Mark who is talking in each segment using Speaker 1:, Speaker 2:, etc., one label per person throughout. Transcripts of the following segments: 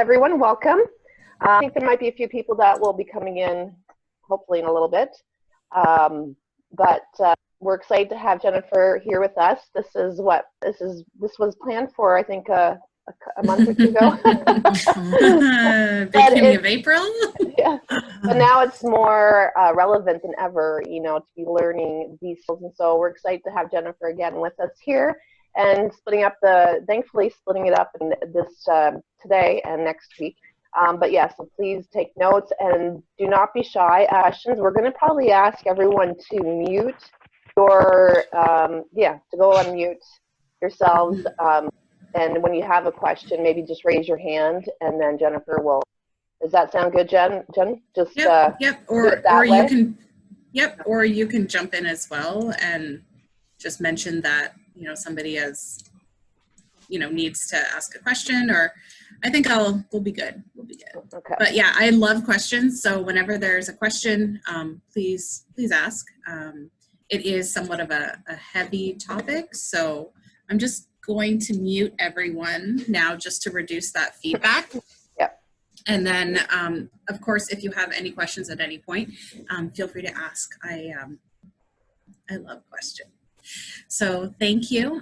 Speaker 1: everyone, welcome. I think there might be a few people that will be coming in, hopefully in a little bit. But we're excited to have Jennifer here with us. This was planned for, I think, a month or two ago.
Speaker 2: Beginning of April.
Speaker 1: Yeah, but now it's more relevant than ever, to be learning these skills. And so we're excited to have Jennifer again with us here, and thankfully splitting it up in this today and next week. But yeah, so please take notes and do not be shy. Questions. We're going to probably ask everyone to mute your, to go on mute yourselves. And when you have a question, maybe just raise your hand, and then Jennifer will. Does that sound good, Jen? Just
Speaker 2: yep. Or you can jump in as well and just mention that somebody needs to ask a question, or I think we'll be good. We'll be good.
Speaker 1: Okay.
Speaker 2: But yeah, I love questions. So whenever there's a question, please ask. It is somewhat of a heavy topic, so I'm just going to mute everyone now just to reduce that feedback.
Speaker 1: Yep.
Speaker 2: And then, of course, if you have any questions at any point, feel free to ask. I love questions. So thank you.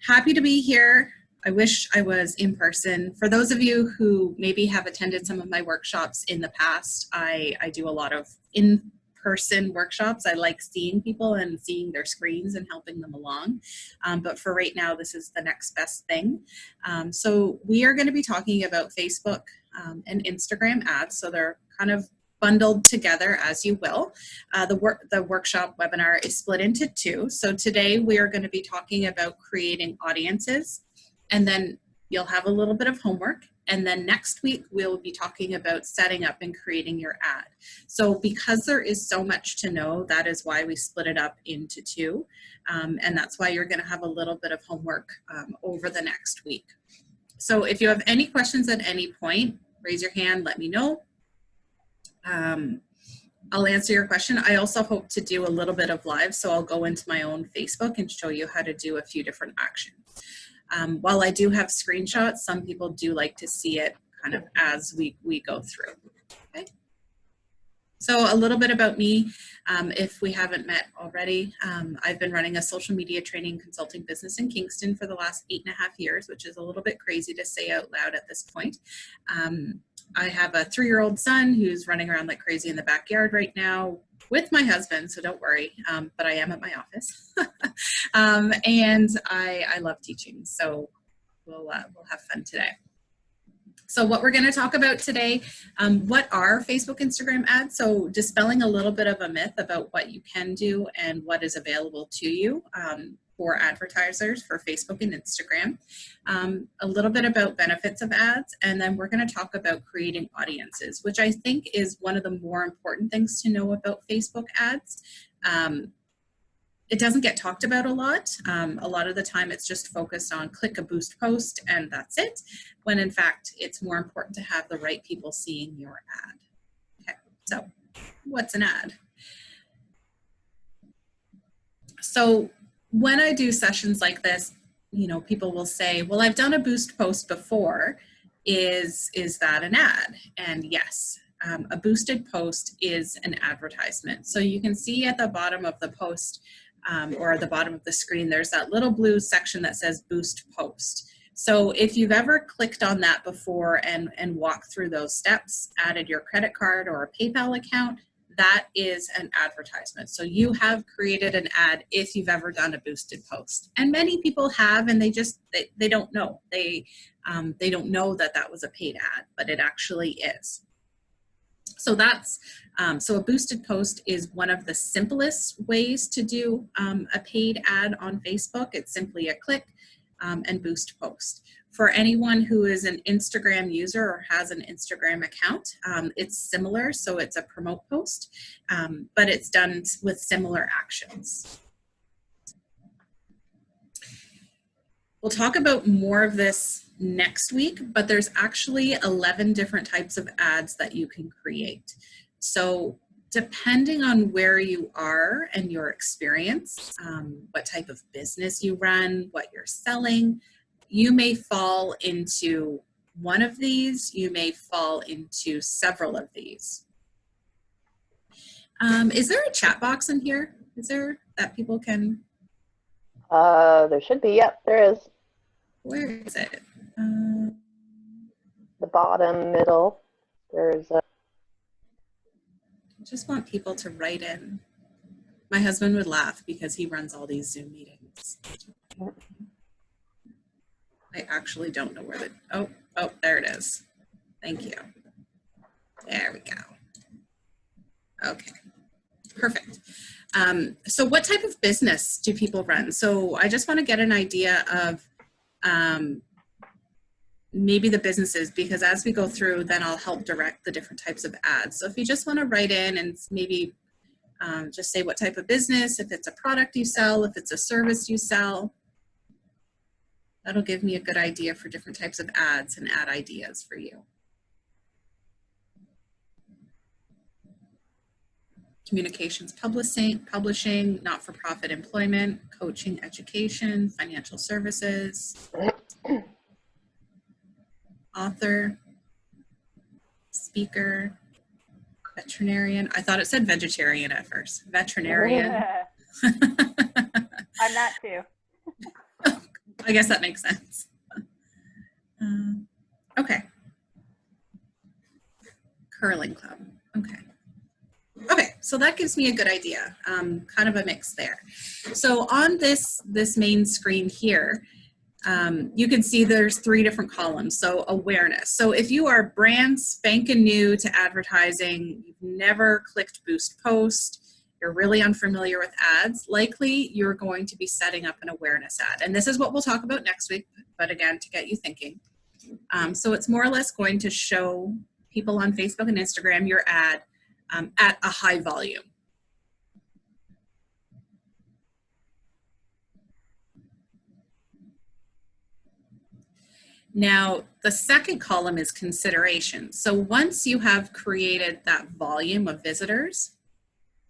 Speaker 2: Happy to be here. I wish I was in person. For those of you who maybe have attended some of my workshops in the past, I do a lot of in-person workshops. I like seeing people and seeing their screens and helping them along. But for right now, this is the next best thing. So we are going to be talking about Facebook and Instagram ads. So they're kind of bundled together, as you will. The workshop webinar is split into two. So today we are going to be talking about creating audiences, and then you'll have a little bit of homework. And then next week, we'll be talking about setting up and creating your ad. So because there is so much to know, that is why we split it up into two. And that's why you're going to have a little bit of homework over the next week. So if you have any questions at any point, raise your hand, let me know. I'll answer your question. I also hope to do a little bit of live, so I'll go into my own Facebook and show you how to do a few different actions. While I do have screenshots, some people do like to see it kind of as we go through. Okay. So a little bit about me, if we haven't met already. I've been running a social media training consulting business in Kingston for the last 8.5 years, which is a little bit crazy to say out loud at this point. I have a 3-year-old son who's running around like crazy in the backyard right now with my husband, so don't worry, but I am at my office. And I love teaching, so we'll have fun today. So what we're going to talk about today, what are Facebook, Instagram ads? So dispelling a little bit of a myth about what you can do and what is available to you for advertisers for Facebook and Instagram. A little bit about benefits of ads, and then we're going to talk about creating audiences, which I think is one of the more important things to know about Facebook ads. It doesn't get talked about a lot. A lot of the time it's just focused on click a boost post and that's it, when in fact it's more important to have the right people seeing your ad. Okay, so what's an ad? So when I do sessions like this, people will say, well, I've done a boost post before. Is that an ad? And yes, a boosted post is an advertisement. So you can see at the bottom of the post or at the bottom of the screen, there's that little blue section that says boost post. So if you've ever clicked on that before and walked through those steps, added your credit card or a PayPal account, that is an advertisement. So you have created an ad if you've ever done a boosted post. And many people have, and they don't know. They don't know that was a paid ad, but it actually is. So so a boosted post is one of the simplest ways to do a paid ad on Facebook. It's simply a click and boost post. For anyone who is an Instagram user or has an Instagram account, it's similar. So it's a promote post, but it's done with similar actions. We'll talk about more of this next week, but there's actually 11 different types of ads that you can create. So depending on where you are and your experience, what type of business you run, what you're selling, you may fall into one of these, you may fall into several of these. Is there a chat box in here? Is there that people can?
Speaker 1: There should be. Yep, there is.
Speaker 2: Where is it?
Speaker 1: The bottom, middle. There's a.
Speaker 2: I just want people to write in. My husband would laugh because he runs all these Zoom meetings. I actually don't know where the, oh, there it is. Thank you. There we go. Okay, perfect. So what type of business do people run? So I just want to get an idea of maybe the businesses, because as we go through, then I'll help direct the different types of ads. So if you just want to write in and maybe just say what type of business, if it's a product you sell, if it's a service you sell, that'll give me a good idea for different types of ads and ad ideas for you. Communications, publishing, not-for-profit employment, coaching, education, financial services, author, speaker, veterinarian. I thought it said vegetarian at first. Veterinarian.
Speaker 3: I'm not too.
Speaker 2: I guess that makes sense. Okay. Curling club. Okay. Okay, so that gives me a good idea, kind of a mix there. So on this main screen here, you can see there's 3 different columns. So awareness. So if you are brand spanking new to advertising, you've never clicked boost post, you're really unfamiliar with ads, likely you're going to be setting up an awareness ad. And this is what we'll talk about next week, but again, to get you thinking. So it's more or less going to show people on Facebook and Instagram your ad at a high volume. Now, the second column is consideration. So once you have created that volume of visitors,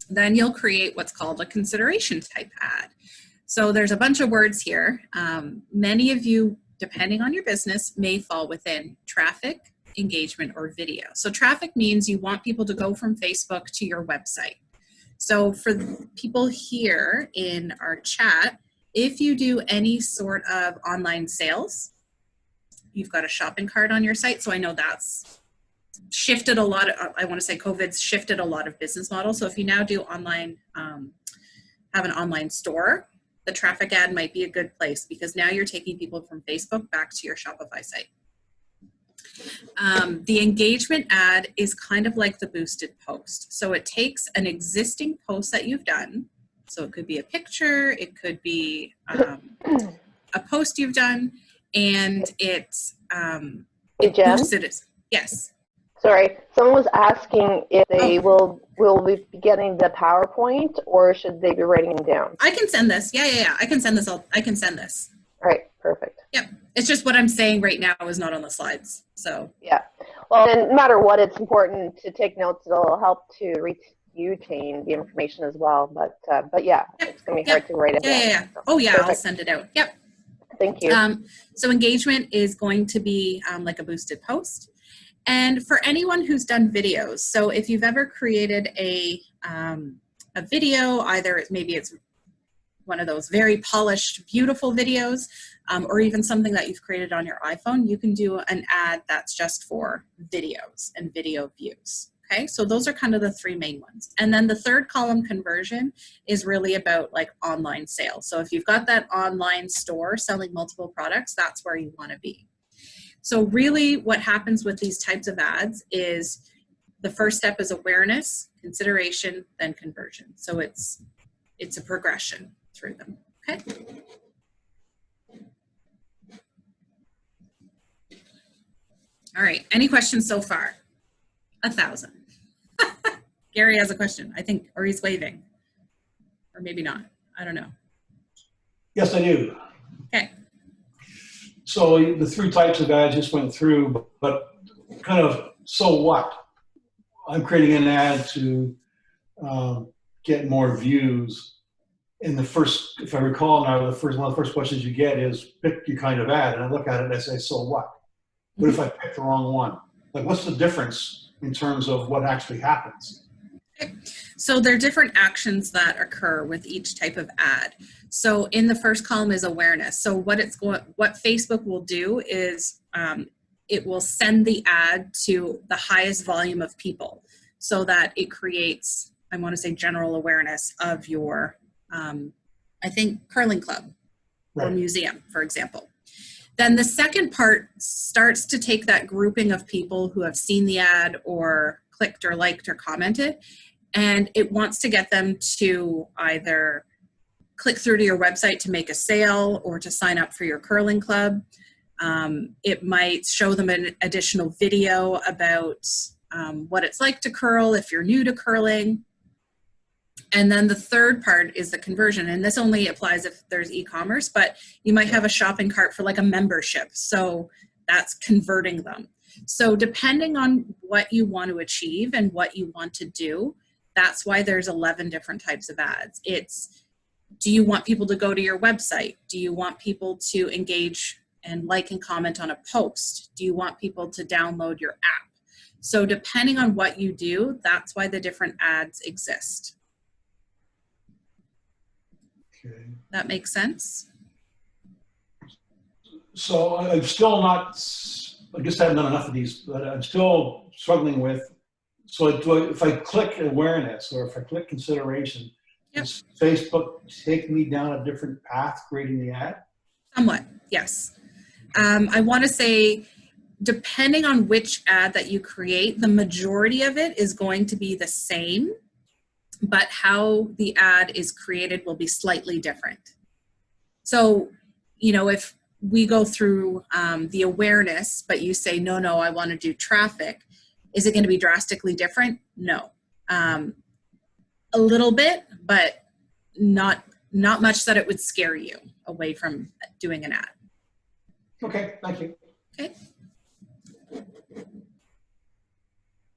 Speaker 2: then you'll create what's called a consideration type ad. So there's a bunch of words here. Many of you, depending on your business, may fall within traffic, engagement, or video. So traffic means you want people to go from Facebook to your website. So for people here in our chat, if you do any sort of online sales, you've got a shopping cart on your site. So I know that's shifted a lot. I want to say COVID's shifted a lot of business models. So if you now do online, have an online store, the traffic ad might be a good place because now you're taking people from Facebook back to your Shopify site. The engagement ad is kind of like the boosted post. So it takes an existing post that you've done. So it could be a picture, it could be a post you've done, and it's boosts it. Yes.
Speaker 1: Sorry, someone was asking if they will we be getting the PowerPoint or should they be writing them down?
Speaker 2: I can send this. Yeah. I can send this. I can send this.
Speaker 1: All right, perfect.
Speaker 2: Yep. It's just what I'm saying right now is not on the slides. So
Speaker 1: yeah. Well, and no matter what, it's important to take notes. It'll help to retain the information as well. But yeah, it's gonna be hard to write it down.
Speaker 2: Yeah. So, oh yeah, perfect. I'll send it out. Yep.
Speaker 1: Thank you.
Speaker 2: So engagement is going to be like a boosted post. And for anyone who's done videos, so if you've ever created a video, either maybe it's one of those very polished, beautiful videos, or even something that you've created on your iPhone, you can do an ad that's just for videos and video views. Okay, so those are kind of the 3 main ones. And then the third column, conversion, is really about like online sales. So if you've got that online store selling multiple products, that's where you want to be. So really what happens with these types of ads is the first step is awareness, consideration, then conversion. So it's a progression through them, okay? All right, any questions so far? 1,000. Gary has a question, I think, or he's waving, or maybe not, I don't know.
Speaker 4: Yes, I do.
Speaker 2: Okay.
Speaker 4: So the 3 types of ads just went through, but kind of, so what? I'm creating an ad to get more views. And the first, if I recall now, one of the first questions you get is pick your kind of ad. And I look at it and I say, so what? What if I pick the wrong one? Like, what's the difference in terms of what actually happens?
Speaker 2: Okay. So there are different actions that occur with each type of ad. So in the first column is awareness. So what Facebook will do is it will send the ad to the highest volume of people so that it creates, I want to say, general awareness of your, I think, curling club or museum, for example. Then the second part starts to take that grouping of people who have seen the ad or clicked or liked or commented, and it wants to get them to either click through to your website to make a sale or to sign up for your curling club. It might show them an additional video about what it's like to curl if you're new to curling. And then the third part is the conversion. And this only applies if there's e-commerce, but you might have a shopping cart for like a membership. So that's converting them. So depending on what you want to achieve and what you want to do, that's why there's 11 different types of ads. It's, do you want people to go to your website? Do you want people to engage and like and comment on a post? Do you want people to download your app? So depending on what you do, that's why the different ads exist.
Speaker 4: Okay.
Speaker 2: That makes sense?
Speaker 4: So I'm still not, I guess I haven't done enough of these, but I'm still struggling with, so if I click awareness or if I click consideration,
Speaker 2: Yep.
Speaker 4: does Facebook take me down a different path creating the ad?
Speaker 2: Somewhat, yes. I want to say, depending on which ad that you create, the majority of it is going to be the same, but how the ad is created will be slightly different. So, you know, if we go through the awareness, but you say, no, I want to do traffic, is it going to be drastically different? No. A little bit, but not much that it would scare you away from doing an ad.
Speaker 4: Okay, thank you.
Speaker 2: Okay.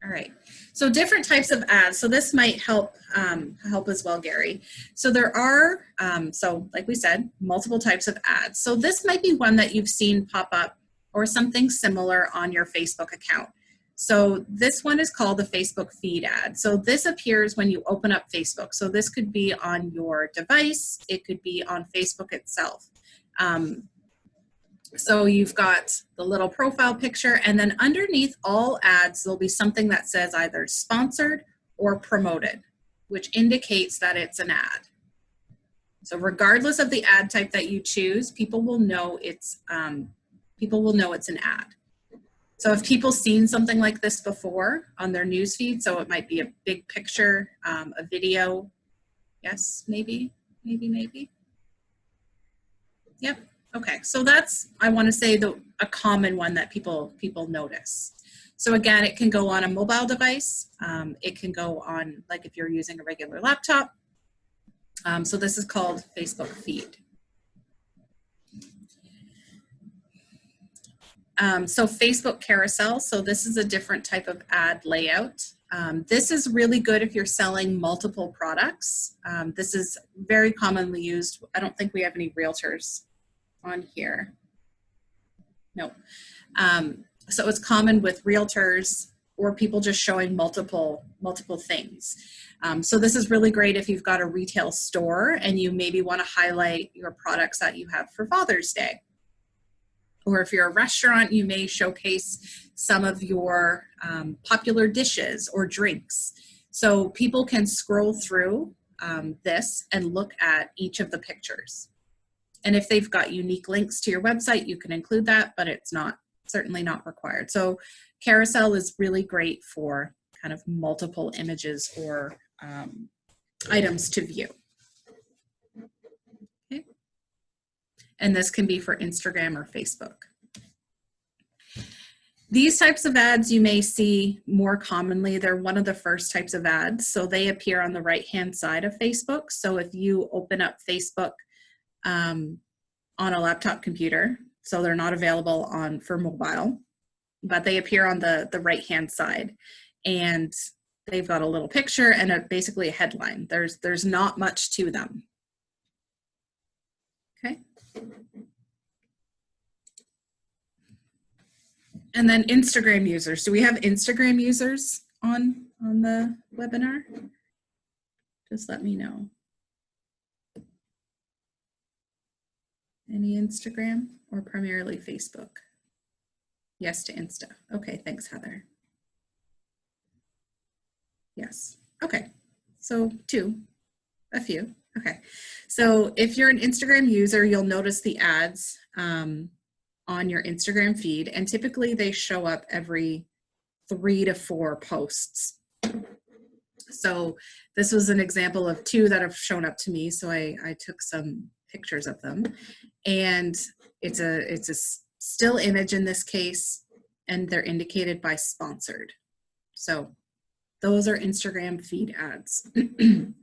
Speaker 2: All right. So different types of ads. So this might help as well, Gary. So there are, so like we said, multiple types of ads. So this might be one that you've seen pop up or something similar on your Facebook account. So this one is called the Facebook feed ad. So this appears when you open up Facebook. So this could be on your device. It could be on Facebook itself. So you've got the little profile picture, and then underneath all ads, there'll be something that says either sponsored or promoted, which indicates that it's an ad. So regardless of the ad type that you choose, people will know it's an ad. So if people seen something like this before on their newsfeed, so it might be a big picture, a video, yes, maybe. Yep. Okay, so that's, I want to say, a common one that people notice. So again, it can go on a mobile device. It can go on, like if you're using a regular laptop. So this is called Facebook feed. So Facebook Carousel. So this is a different type of ad layout. This is really good if you're selling multiple products. This is very commonly used. I don't think we have any realtors on here. No. So it's common with realtors or people just showing multiple things. So this is really great if you've got a retail store and you maybe want to highlight your products that you have for Father's Day. Or if you're a restaurant, you may showcase some of your popular dishes or drinks. So people can scroll through this and look at each of the pictures. And if they've got unique links to your website, you can include that, but it's certainly not required. So Carousel is really great for kind of multiple images or items to view. Okay. And this can be for Instagram or Facebook. These types of ads you may see more commonly. They're one of the first types of ads. So they appear on the right-hand side of Facebook. So if you open up Facebook on a laptop computer, so they're not available for mobile, but they appear on the right-hand side. And they've got a little picture and basically a headline. There's not much to them. Okay. And then Instagram users. Do we have Instagram users on the webinar? Just let me know. Any Instagram or primarily Facebook? Yes to Insta. Okay, thanks, Heather. Yes. Okay. So a few. Okay. So if you're an Instagram user, you'll notice the ads on your Instagram feed, and typically they show up every 3 to 4 posts. So this was an example of 2 that have shown up to me. So I took some pictures of them, and it's a still image in this case, and they're indicated by sponsored. So those are Instagram feed ads.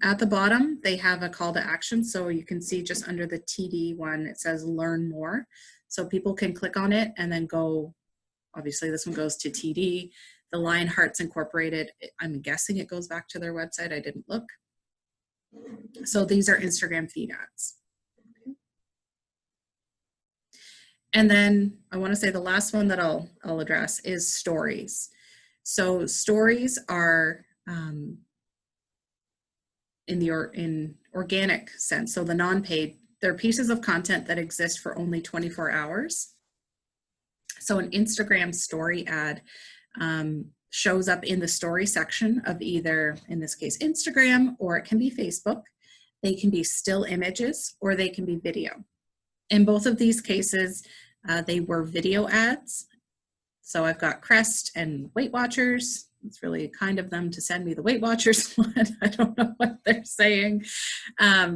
Speaker 2: At the bottom, they have a call to action. So you can see just under the TD one, it says learn more. So people can click on it and then go, obviously this one goes to TD. The Lionhearts Incorporated, I'm guessing it goes back to their website. I didn't look. So these are Instagram feed ads. And then I want to say the last one that I'll address is stories. So stories are in organic sense. So the non-paid, they're pieces of content that exist for only 24 hours. So an Instagram story ad shows up in the story section of either, in this case, Instagram, or it can be Facebook. They can be still images or they can be video. In both of these cases, they were video ads. So I've got Crest and Weight Watchers. It's really kind of them to send me the Weight Watchers one. I don't know what they're saying.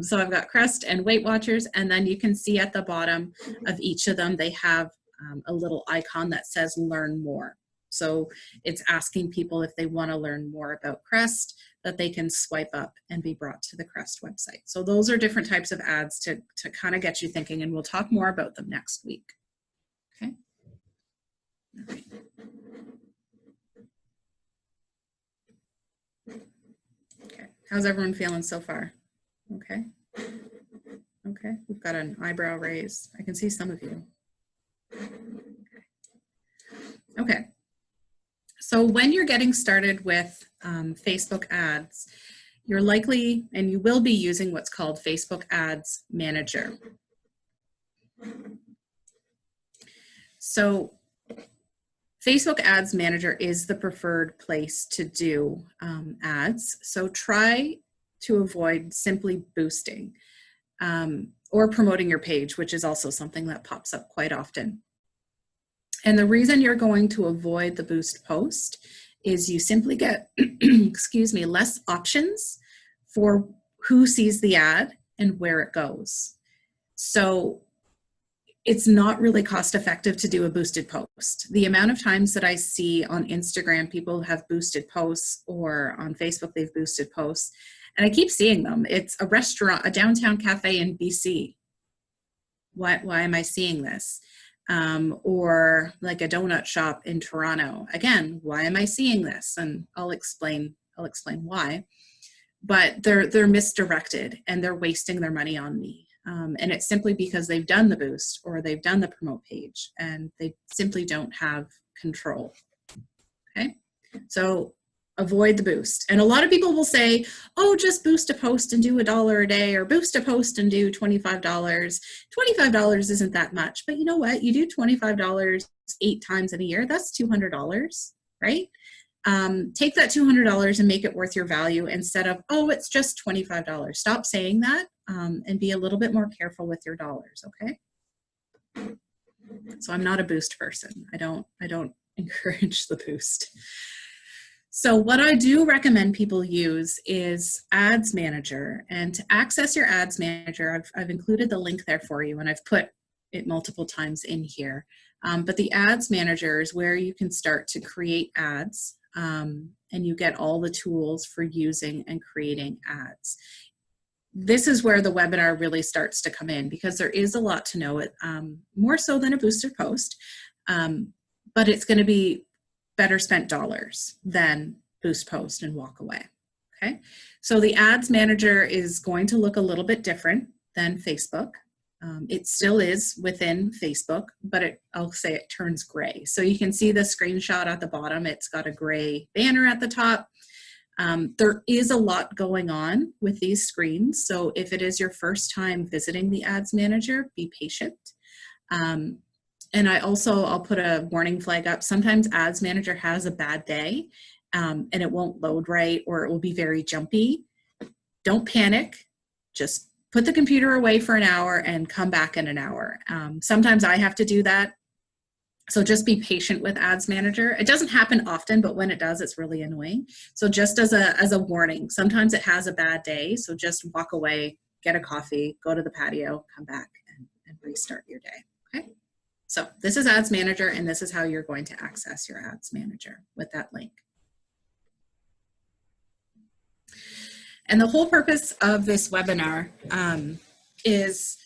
Speaker 2: So I've got Crest and Weight Watchers, and then you can see at the bottom of each of them, they have a little icon that says learn more. So it's asking people if they want to learn more about Crest, that they can swipe up and be brought to the Crest website. So those are different types of ads to kind of get you thinking, and we'll talk more about them next week. Okay. All right. Okay, how's everyone feeling so far? Okay. Okay, we've got an eyebrow raise. I can see some of you. Okay. So when you're getting started with Facebook ads, you're likely, and you will be using what's called Facebook Ads Manager. So Facebook Ads Manager is the preferred place to do ads. So try to avoid simply boosting or promoting your page, which is also something that pops up quite often. And the reason you're going to avoid the boost post is you simply get, excuse me, less options for who sees the ad and where it goes. So it's not really cost effective to do a boosted post. The amount of times that I see on Instagram, people have boosted posts, or on Facebook, they've boosted posts, and I keep seeing them. It's a restaurant, a downtown cafe in BC. Why am I seeing this? Or like a donut shop in Toronto. Again, why am I seeing this? And I'll explain why. But they're misdirected and they're wasting their money on me. And it's simply because they've done the boost or they've done the promote page and they simply don't have control. Okay, so avoid the boost. And a lot of people will say, oh, just boost a post and do $1 a day, or boost a post and do $25. $25 isn't that much, but you know what? You do $25 8 times in a year, that's $200, right? Take that $200 and make it worth your value instead of, oh, it's just $25. Stop saying that and be a little bit more careful with your dollars, okay? So I'm not a boost person. I don't encourage the boost. So what I do recommend people use is Ads Manager. And to access your Ads Manager, I've included the link there for you, and I've put it multiple times in here. But the Ads Manager is where you can start to create ads, and you get all the tools for using and creating ads. This is where the webinar really starts to come in, because there is a lot to know, more so than a boosted post, but it's going to be better spent dollars than boost post and walk away. Okay, so the Ads Manager is going to look a little bit different than Facebook. It still is within Facebook, but I'll say it turns gray. So you can see the screenshot at the bottom. It's got a gray banner at the top. There is a lot going on with these screens. So if it is your first time visiting the Ads Manager, be patient. And I'll put a warning flag up. Sometimes Ads Manager has a bad day and it won't load right, or it will be very jumpy. Don't panic. Just put the computer away for an hour and come back in an hour. Sometimes I have to do that. So just be patient with Ads Manager. It doesn't happen often, but when it does, it's really annoying. So just as a warning, sometimes it has a bad day. So just walk away, get a coffee, go to the patio, come back and restart your day, okay? So this is Ads Manager, and this is how you're going to access your Ads Manager with that link. And the whole purpose of this webinar is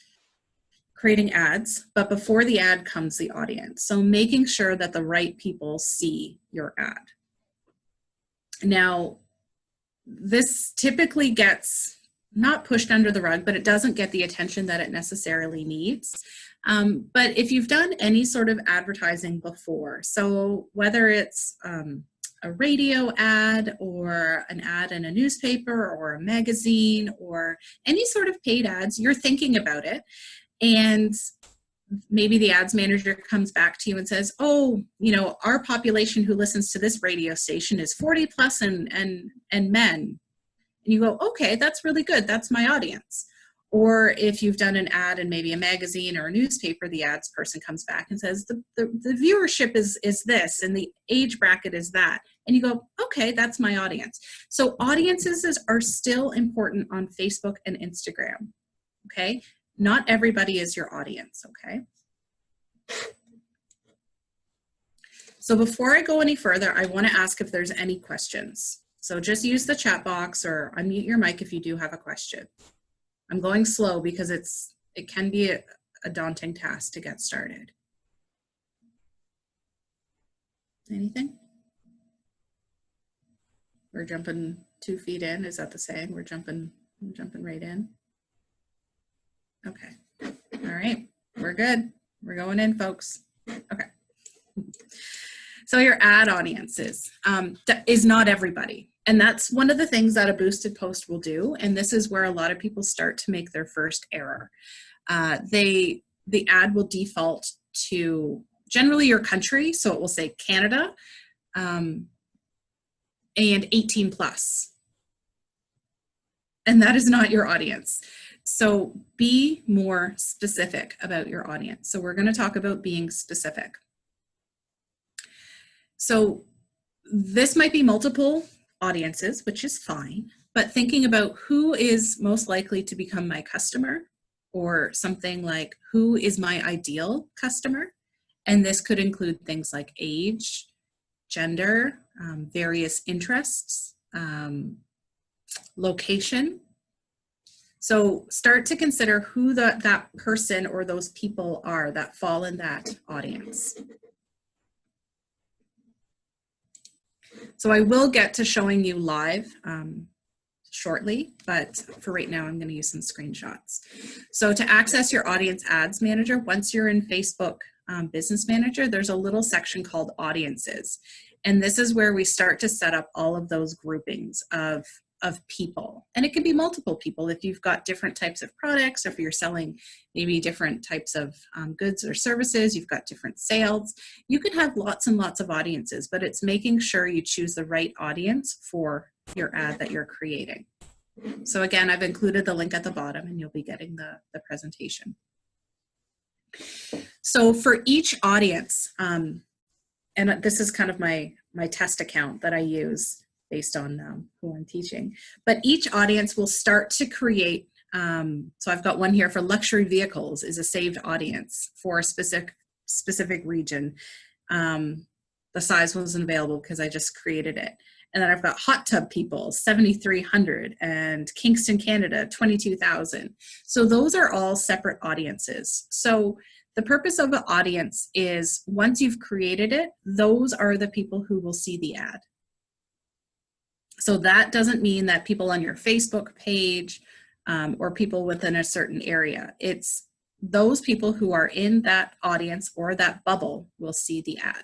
Speaker 2: creating ads, but before the ad comes the audience. So making sure that the right people see your ad. Now, this typically gets not pushed under the rug, but it doesn't get the attention that it necessarily needs. But if you've done any sort of advertising before, so whether it's a radio ad or an ad in a newspaper or a magazine or any sort of paid ads, you're thinking about it. And maybe the Ads Manager comes back to you and says, oh, you know, our population who listens to this radio station is 40 plus and men. And you go, okay, that's really good. That's my audience. Or if you've done an ad in maybe a magazine or a newspaper, the ads person comes back and says, the viewership is this and the age bracket is that. And you go, okay, that's my audience. So audiences are still important on Facebook and Instagram, okay? Not everybody is your audience, okay? So before I go any further, I want to ask if there's any questions. So just use the chat box or unmute your mic if you do have a question. I'm going slow because it can be a daunting task to get started. Anything? We're jumping 2 feet in. Is that the saying? We're jumping right in. Okay. All right. We're good. We're going in, folks. Okay. So your ad audiences is not everybody. And that's one of the things that a boosted post will do. And this is where a lot of people start to make their first error. The ad will default to generally your country. So it will say Canada and 18 plus. And that is not your audience. So be more specific about your audience. So we're going to talk about being specific. So this might be multiple audiences, which is fine, but thinking about who is most likely to become my customer, or something like who is my ideal customer. And this could include things like age, gender, various interests, location. So start to consider who that person or those people are that fall in that audience. So I will get to showing you live shortly, but for right now, I'm going to use some screenshots. So to access your Audience Ads Manager, once you're in Facebook Business Manager, there's a little section called Audiences. And this is where we start to set up all of those groupings of people. And it can be multiple people if you've got different types of products, or if you're selling maybe different types of goods or services, you've got different sales. You could have lots and lots of audiences, but it's making sure you choose the right audience for your ad that you're creating. So again, I've included the link at the bottom and you'll be getting the presentation. So for each audience, and this is kind of my test account that I use based on who I'm teaching, but each audience will start to create, so I've got one here for luxury vehicles is a saved audience for a specific region. The size wasn't available because I just created it. And then I've got hot tub people, 7,300, and Kingston, Canada, 22,000. So those are all separate audiences. So the purpose of an audience is once you've created it, those are the people who will see the ad. So that doesn't mean that people on your Facebook page or people within a certain area. It's those people who are in that audience or that bubble will see the ad.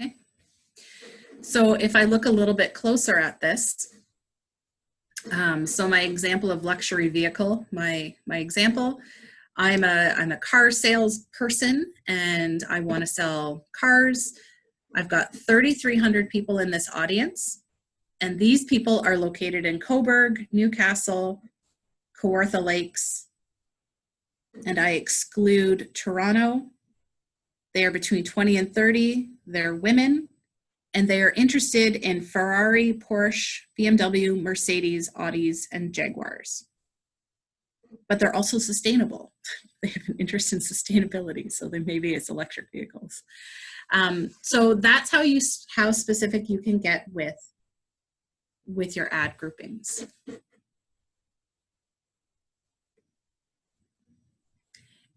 Speaker 2: Okay. So if I look a little bit closer at this, so my example of luxury vehicle, my example, I'm a car salesperson and I want to sell cars. I've got 3,300 people in this audience, and these people are located in Coburg, Newcastle, Kawartha Lakes, and I exclude Toronto. They are between 20 and 30. They're women, and they are interested in Ferrari, Porsche, BMW, Mercedes, Audis, and Jaguars. But they're also sustainable. They have an interest in sustainability, so then maybe it's electric vehicles. So that's how specific you can get with your ad groupings.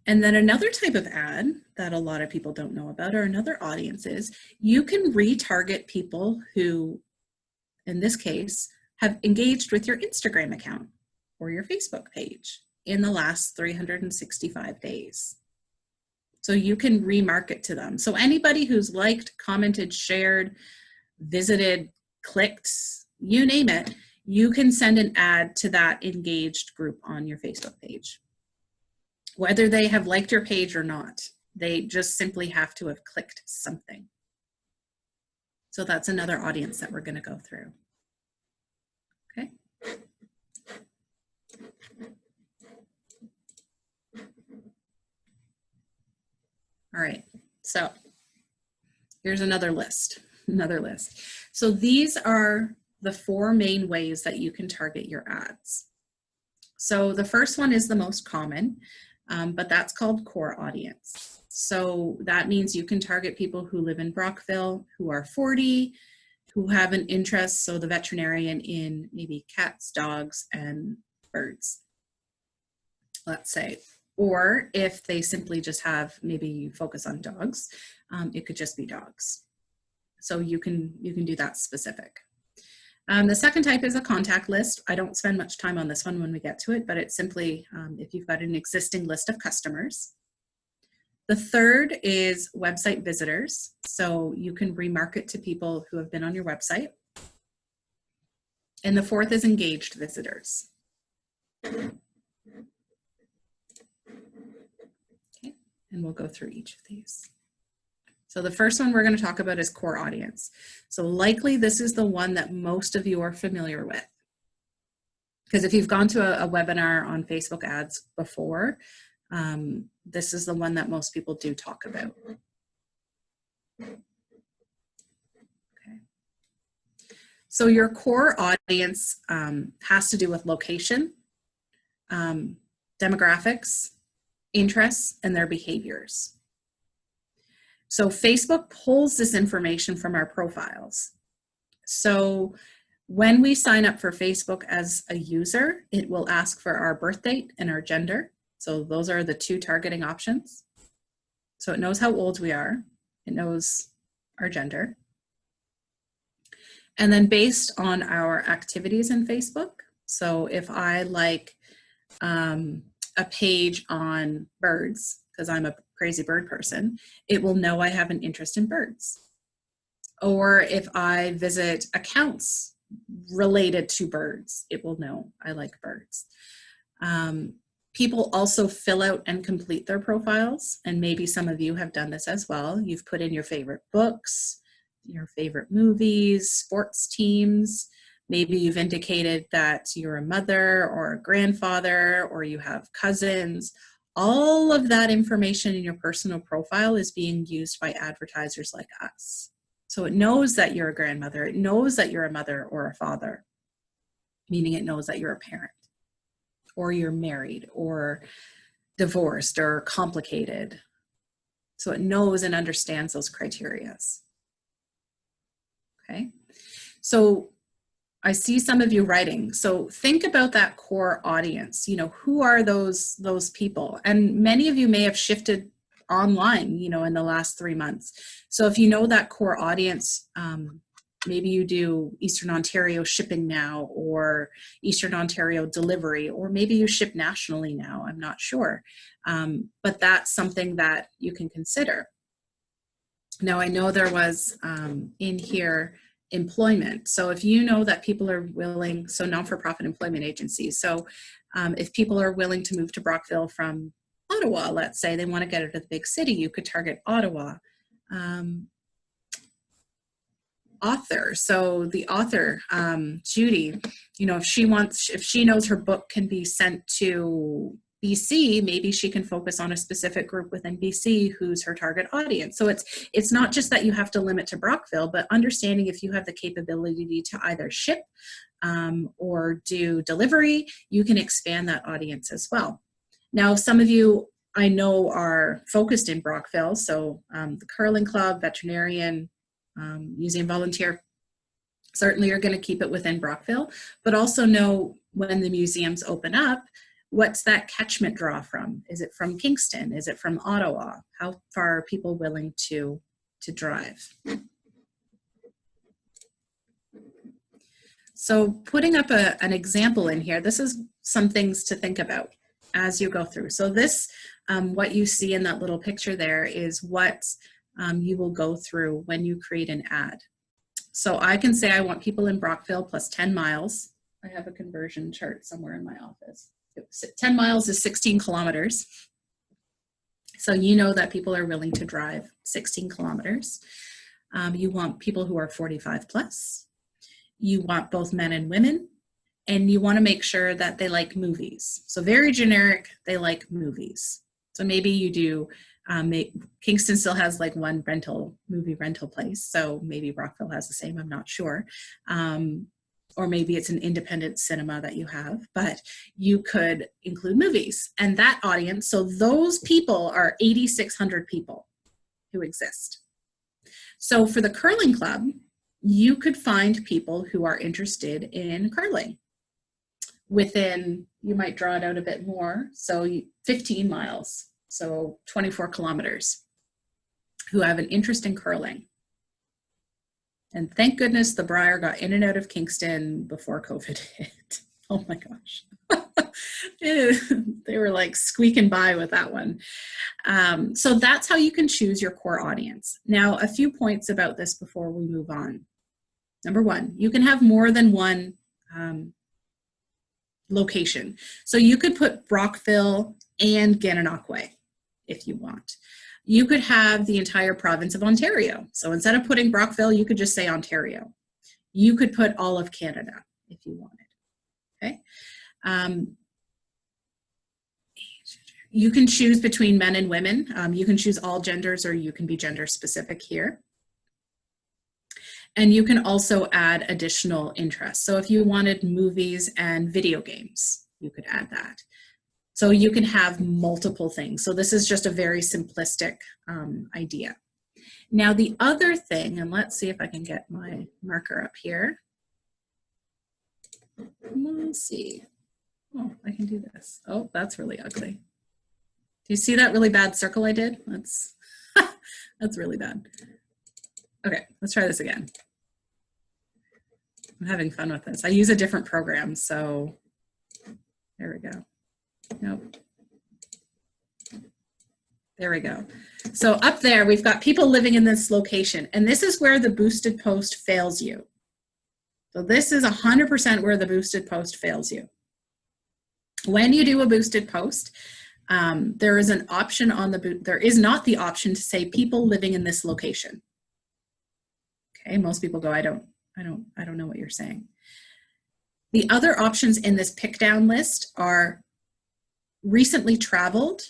Speaker 2: And then another type of ad that a lot of people don't know about, or another audience, is you can retarget people who, in this case, have engaged with your Instagram account or your Facebook page in the last 365 days. So you can remarket to them. So anybody who's liked, commented, shared, visited, clicked, you name it, you can send an ad to that engaged group on your Facebook page. Whether they have liked your page or not, they just simply have to have clicked something. So that's another audience that we're going to go through. Okay. All right, so here's another list. So these are the 4 main ways that you can target your ads. So the first one is the most common, but that's called core audience. So that means you can target people who live in Brockville, who are 40, who have an interest, so the veterinarian, in maybe cats, dogs, and birds, let's say. Or if they simply just have, maybe you focus on dogs, it could just be dogs. So you can do that specific. The second type is a contact list. I don't spend much time on this one when we get to it, but it's simply if you've got an existing list of customers. The third is website visitors. So you can remarket to people who have been on your website. And the fourth is engaged visitors. Okay, and we'll go through each of these. So the first one we're going to talk about is core audience. So likely this is the one that most of you are familiar with. Because if you've gone to a webinar on Facebook ads before, this is the one that most people do talk about. Okay. So your core audience has to do with location, demographics, interests, and their behaviors. So Facebook pulls this information from our profiles. So when we sign up for Facebook as a user, it will ask for our birth date and our gender. So those are the 2 targeting options. So it knows how old we are. It knows our gender. And then based on our activities in Facebook, so if I like a page on birds, because I'm a crazy bird person, it will know I have an interest in birds. Or if I visit accounts related to birds, it will know I like birds. People also fill out and complete their profiles, and maybe some of you have done this as well. You've put in your favorite books, your favorite movies, sports teams. Maybe you've indicated that you're a mother or a grandfather, or you have cousins. All of that information in your personal profile is being used by advertisers like us. So it knows that you're a grandmother. It knows that you're a mother or a father, meaning it knows that you're a parent, or you're married, or divorced, or complicated. So it knows and understands those criteria. Okay, so I see some of you writing. So think about that core audience. You know, who are those people? And many of you may have shifted online, you know, in the last 3 months. So if you know that core audience, maybe you do Eastern Ontario shipping now, or Eastern Ontario delivery, or maybe you ship nationally now, I'm not sure. But that's something that you can consider. Now, I know there was in here employment. So if you know that people are willing, so non-for-profit employment agencies. So if people are willing to move to Brockville from Ottawa, let's say they want to get out of the big city, you could target Ottawa. Author. So the author, Judy, you know, if she knows her book can be sent to BC, maybe she can focus on a specific group within BC who's her target audience. So it's not just that you have to limit to Brockville, but understanding if you have the capability to either ship or do delivery, you can expand that audience as well. Now, some of you I know are focused in Brockville, so the curling club, veterinarian, museum volunteer, certainly you're going to keep it within Brockville, but also know when the museums open up, what's that catchment draw from? Is it from Kingston? Is it from Ottawa? How far are people willing to drive? So putting up an example in here, this is some things to think about as you go through. So this, what you see in that little picture there is what you will go through when you create an ad. So I can say I want people in Brockville plus 10 miles. I have a conversion chart somewhere in my office. 10 miles is 16 kilometers. So you know that people are willing to drive 16 kilometers. You want people who are 45 plus. You want both men and women. And you want to make sure that they like movies. So very generic, they like movies. So maybe you do, Kingston still has like one movie rental place. So maybe Brockville has the same, I'm not sure. Or maybe it's an independent cinema that you have, but you could include movies and that audience. So those people are 8,600 people who exist. So for the curling club, you could find people who are interested in curling. Within, you might draw it out a bit more, so 15 miles, so 24 kilometers, who have an interest in curling. And thank goodness the Briar got in and out of Kingston before COVID hit. Oh my gosh. They were like squeaking by with that one. So that's how you can choose your core audience. Now, a few points about this before we move on. Number one, you can have more than one location. So you could put Brockville and Gananoque if you want. You could have the entire province of Ontario. So instead of putting Brockville, you could just say Ontario. You could put all of Canada if you wanted, okay? You can choose between men and women. You can choose all genders, or you can be gender specific here. And you can also add additional interests. So if you wanted movies and video games, you could add that. So you can have multiple things. So this is just a very simplistic idea. Now the other thing, and let's see if I can get my marker up here. Let's see. Oh, I can do this. Oh, that's really ugly. Do you see that really bad circle I did? That's really bad. Okay, let's try this again. I'm having fun with this. I use a different program, so there we go. Nope. There we go. So up there, we've got people living in this location, and this is where the boosted post fails you. So this is 100% where the boosted post fails you. When you do a boosted post, there is an option on there is not the option to say people living in this location. Okay, most people go, I don't know what you're saying. The other options in this pick down list are recently traveled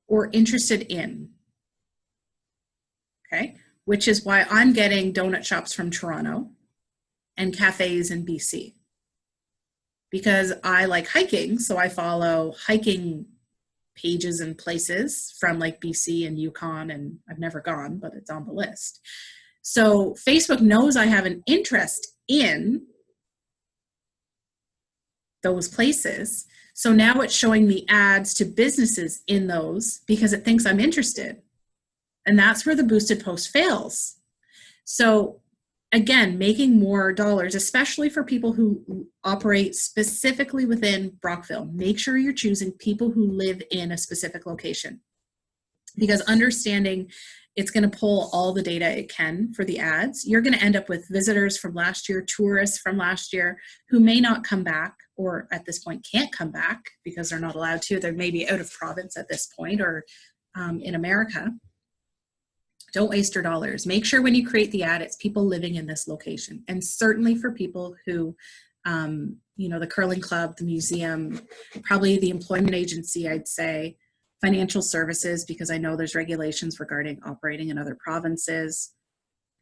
Speaker 2: or interested in. Okay, which is why I'm getting donut shops from Toronto and cafes in BC. Because I like hiking, so I follow hiking pages and places from like BC and Yukon, and I've never gone, but it's on the list. So Facebook knows I have an interest in those places. So now it's showing me ads to businesses in those because it thinks I'm interested. And that's where the boosted post fails. So again, making more dollars, especially for people who operate specifically within Brockville, make sure you're choosing people who live in a specific location, because understanding it's going to pull all the data it can for the ads. You're going to end up with visitors from last year, tourists from last year who may not come back, or at this point can't come back because they're not allowed to. They may be out of province at this point, or in America. Don't waste your dollars. Make sure when you create the ad, it's people living in this location. And certainly for people who, you know, the curling club, the museum, probably the employment agency, I'd say, financial services, because I know there's regulations regarding operating in other provinces.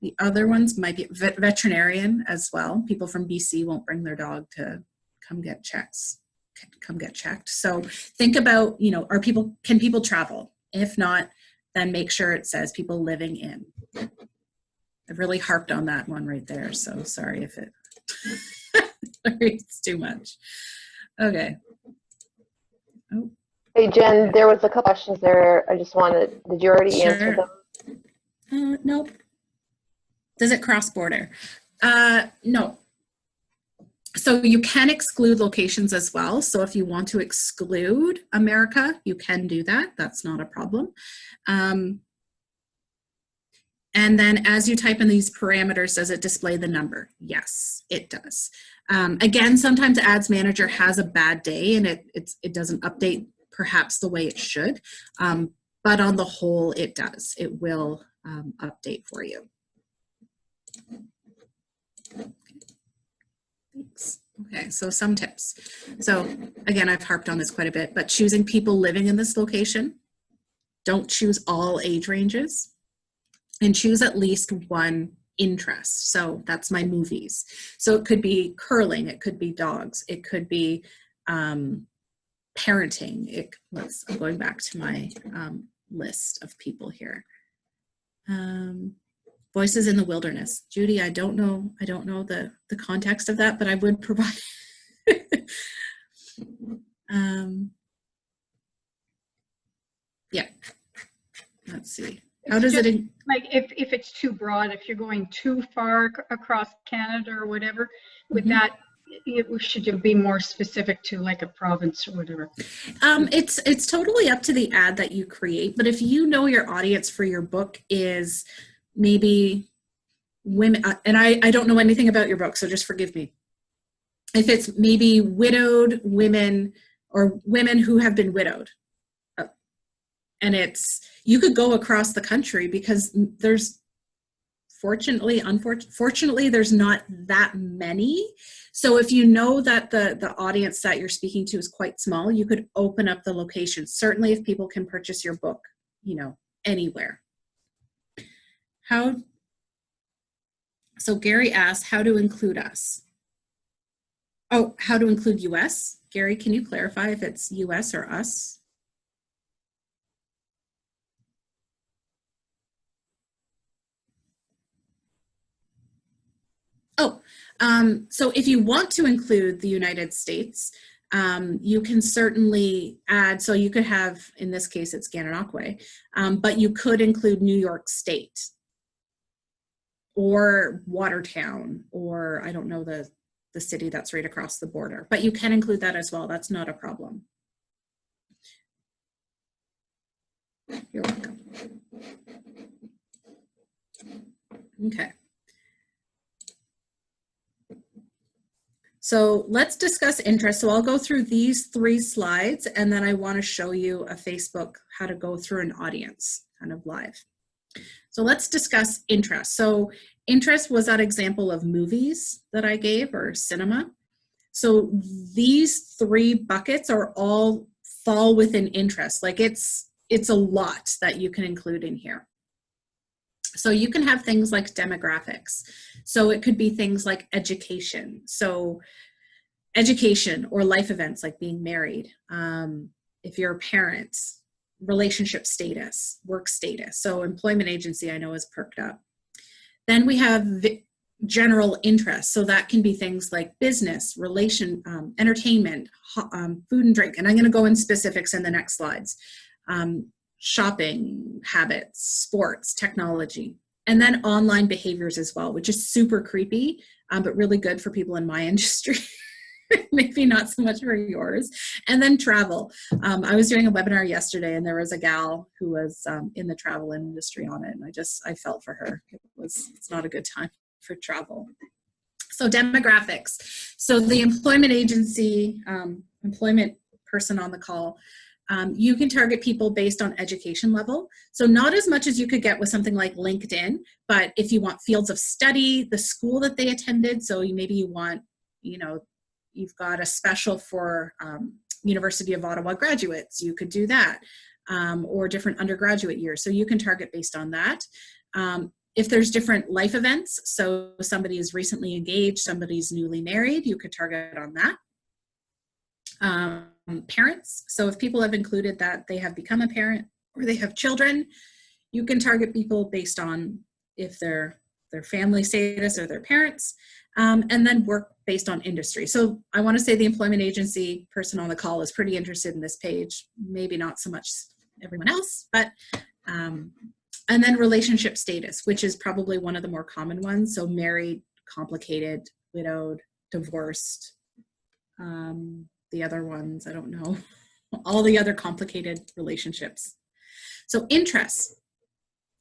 Speaker 2: The other ones might be veterinarian as well. People from BC won't bring their dog to come get checks, come get checked. So think about, you know, can people travel? If not, then make sure it says people living in. I've really harped on that one right there, so sorry if it it's too much. Okay. Oh.
Speaker 1: Hey, Jen, there was a couple questions there. I just wanted, did you already answer them?
Speaker 2: Nope. Does it cross border? No. So you can exclude locations as well. So if you want to exclude America, you can do that. That's not a problem. And then as you type in these parameters, does it display the number? Yes, it does. Again, sometimes Ads Manager has a bad day and it doesn't update perhaps the way it should. But on the whole, it does. It will update for you. Thanks. Okay, so some tips. So again, I've harped on this quite a bit, but choosing people living in this location. Don't choose all age ranges, and choose at least one interest. So that's my movies. So it could be curling, it could be dogs, it could be parenting. I'm going back to my list of people here. Voices in the Wilderness. Judy, I don't know the context of that, but I would provide. Yeah. Let's see. How does it?
Speaker 3: Like if it's too broad, if you're going too far across Canada or whatever, with that, it should be more specific to like a province or whatever.
Speaker 2: It's totally up to the ad that you create, but if you know your audience for your book is maybe women, and I don't know anything about your book, so just forgive me. If it's maybe widowed women or women who have been widowed, and you could go across the country because there's unfortunately, there's not that many. So if you know that the audience that you're speaking to is quite small, you could open up the location. Certainly if people can purchase your book, you know, anywhere. So Gary asked how to include us. Oh, how to include US? Gary, can you clarify if it's US or us? Oh, so if you want to include the United States, you can certainly add, so you could have, in this case, it's Gananoque, but you could include New York State or Watertown, or I don't know the city that's right across the border, but you can include that as well. That's not a problem. You're welcome. Okay. So let's discuss interest. So I'll go through these 3 slides, and then I want to show you a Facebook, how to go through an audience kind of live. So let's discuss interest. So interest was that example of movies that I gave, or cinema. So these 3 buckets are all fall within interest. Like it's a lot that you can include in here. So you can have things like demographics. So it could be things like education. So education or life events like being married. If you're a parent, relationship status, work status. So employment agency I know is perked up. Then we have general interests. So that can be things like business, entertainment, food and drink. And I'm going to go in specifics in the next slides. Shopping habits, sports, technology, and then online behaviors as well, which is super creepy, but really good for people in my industry. Maybe not so much for yours. And then travel. I was doing a webinar yesterday and there was a gal who was in the travel industry on it. And I felt for her. It's not a good time for travel. So demographics. So the employment agency, employment person on the call, you can target people based on education level. So not as much as you could get with something like LinkedIn, but if you want fields of study, the school that they attended, so maybe you want, you've got a special for University of Ottawa graduates, you could do that, or different undergraduate years. So you can target based on that. If there's different life events, so somebody is recently engaged, somebody's newly married, you could target on that. Parents, so if people have included that they have become a parent or they have children, you can target people based on if their family status or their parents, and then work based on industry. So I want to say the employment agency person on the call is pretty interested in this page, maybe not so much everyone else, but and then relationship status, which is probably one of the more common ones. So married, complicated, widowed, divorced, the other ones, I don't know, all the other complicated relationships. So interests.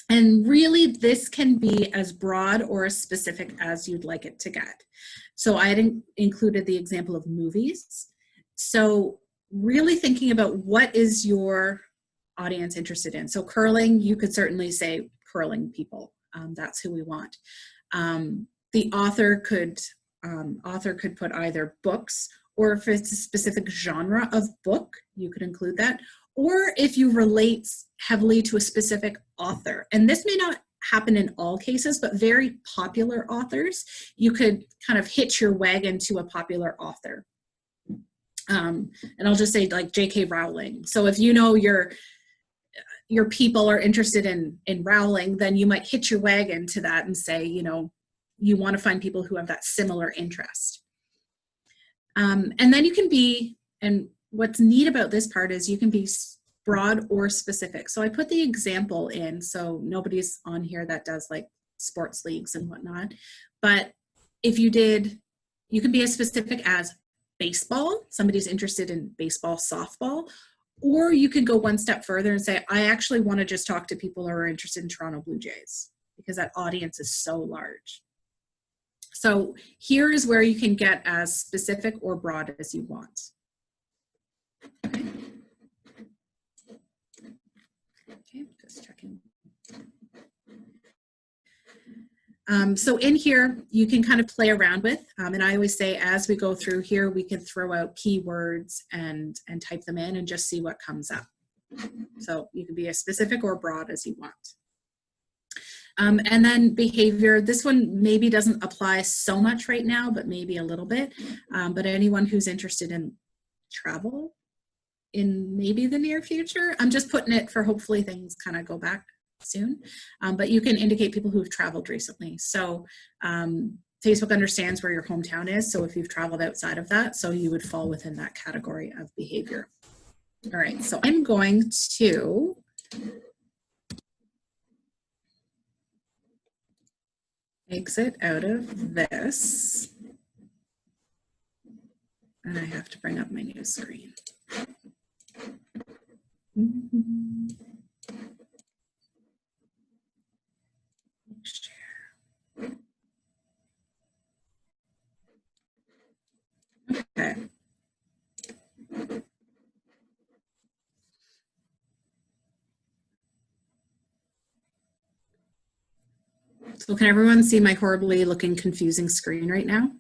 Speaker 2: And really this can be as broad or as specific as you'd like it to get. So I had included the example of movies. So really thinking about what is your audience interested in. So curling, you could certainly say curling people. That's who we want. The author could put either books, or if it's a specific genre of book, you could include that. Or if you relate heavily to a specific author. And this may not happen in all cases, but very popular authors, you could kind of hitch your wagon to a popular author. And I'll just say like J.K. Rowling. So if you know your people are interested in Rowling, then you might hitch your wagon to that and say, you want to find people who have that similar interest. And then you can be, and what's neat about this part is you can be broad or specific. So I put the example in, so nobody's on here that does like sports leagues and whatnot. But if you can be as specific as baseball, somebody's interested in baseball, softball, or you could go one step further and say, I actually want to just talk to people who are interested in Toronto Blue Jays, because that audience is so large. So here is where you can get as specific or broad as you want. Okay, just checking. So in here, you can kind of play around with, and I always say as we go through here, we can throw out keywords and type them in and just see what comes up. So you can be as specific or broad as you want. And then behavior, this one maybe doesn't apply so much right now, but maybe a little bit. But anyone who's interested in travel in maybe the near future, I'm just putting it for hopefully things kind of go back soon. But you can indicate people who've traveled recently. So Facebook understands where your hometown is. So if you've traveled outside of that, so you would fall within that category of behavior. All right, so I'm going to exit out of this, and I have to bring up my new screen. Share. Okay. So can everyone see my horribly looking confusing screen right now?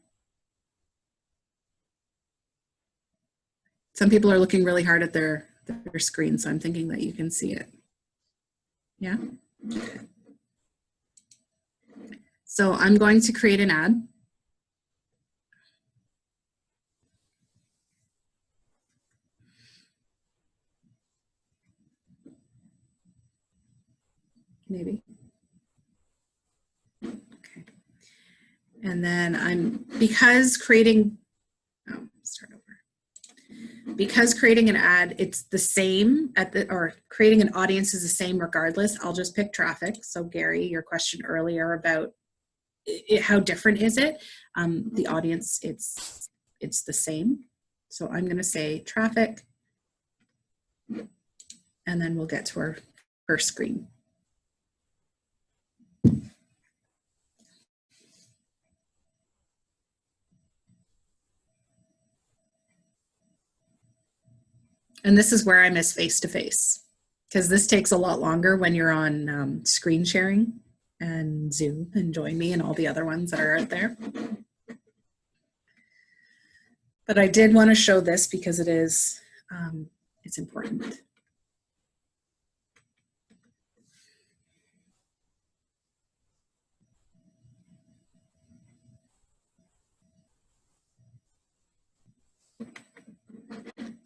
Speaker 2: Some people are looking really hard at their screen, so I'm thinking that you can see it. Yeah? Okay. So I'm going to create an ad. Maybe. Okay. And then because creating an ad, it's the same or creating an audience is the same regardless. I'll just pick traffic. So Gary, your question earlier about how different is it? The audience, it's the same. So I'm going to say traffic, and then we'll get to our first screen. And this is where I miss face-to-face, because this takes a lot longer when you're on screen sharing and Zoom and Join Me and all the other ones that are out there. But I did want to show this because it is, it's important.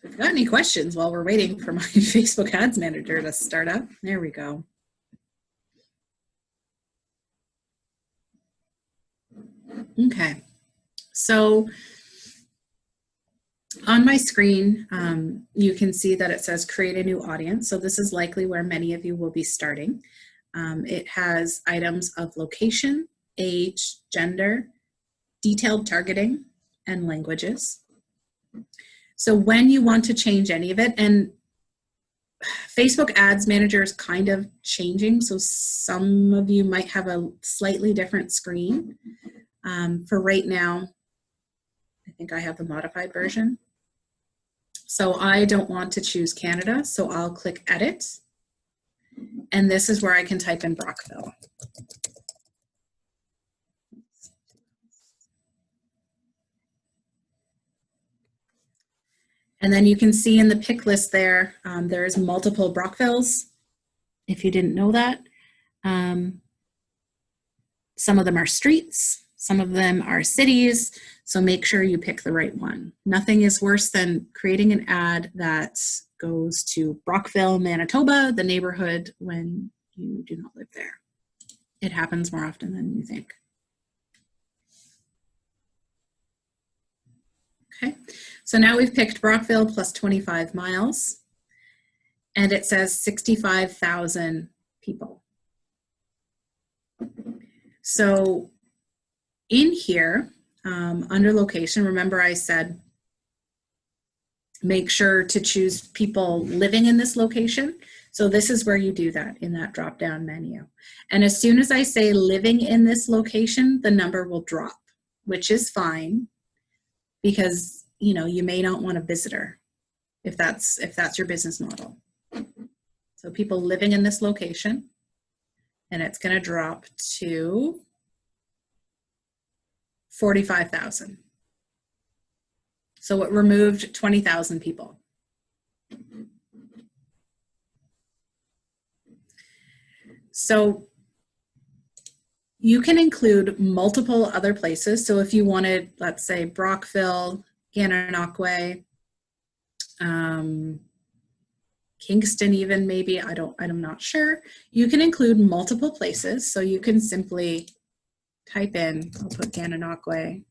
Speaker 2: If you've got any questions while we're waiting for my Facebook Ads Manager to start up, there we go. Okay, so on my screen, you can see that it says create a new audience. So this is likely where many of you will be starting. It has items of location, age, gender, detailed targeting, and languages. So when you want to change any of it, and Facebook Ads Manager is kind of changing, so some of you might have a slightly different screen. For right now, I think I have the modified version. So I don't want to choose Canada, so I'll click Edit. And this is where I can type in Brockville. And then you can see in the pick list there, there's multiple Brockvilles, if you didn't know that. Some of them are streets, some of them are cities, so make sure you pick the right one. Nothing is worse than creating an ad that goes to Brockville, Manitoba, the neighborhood, when you do not live there. It happens more often than you think. Okay, so now we've picked Brockville plus 25 miles, and it says 65,000 people. So in here, under location, remember I said make sure to choose people living in this location. So this is where you do that in that drop-down menu. And as soon as I say living in this location, the number will drop, which is fine, because you may not want a visitor if that's your business model. So people living in this location, and it's going to drop to 45,000. So it removed 20,000 people. So you can include multiple other places. So if you wanted, let's say, Brockville, Gananoque, Kingston even maybe, I'm not sure. You can include multiple places. So you can simply type in, I'll put Gananoque,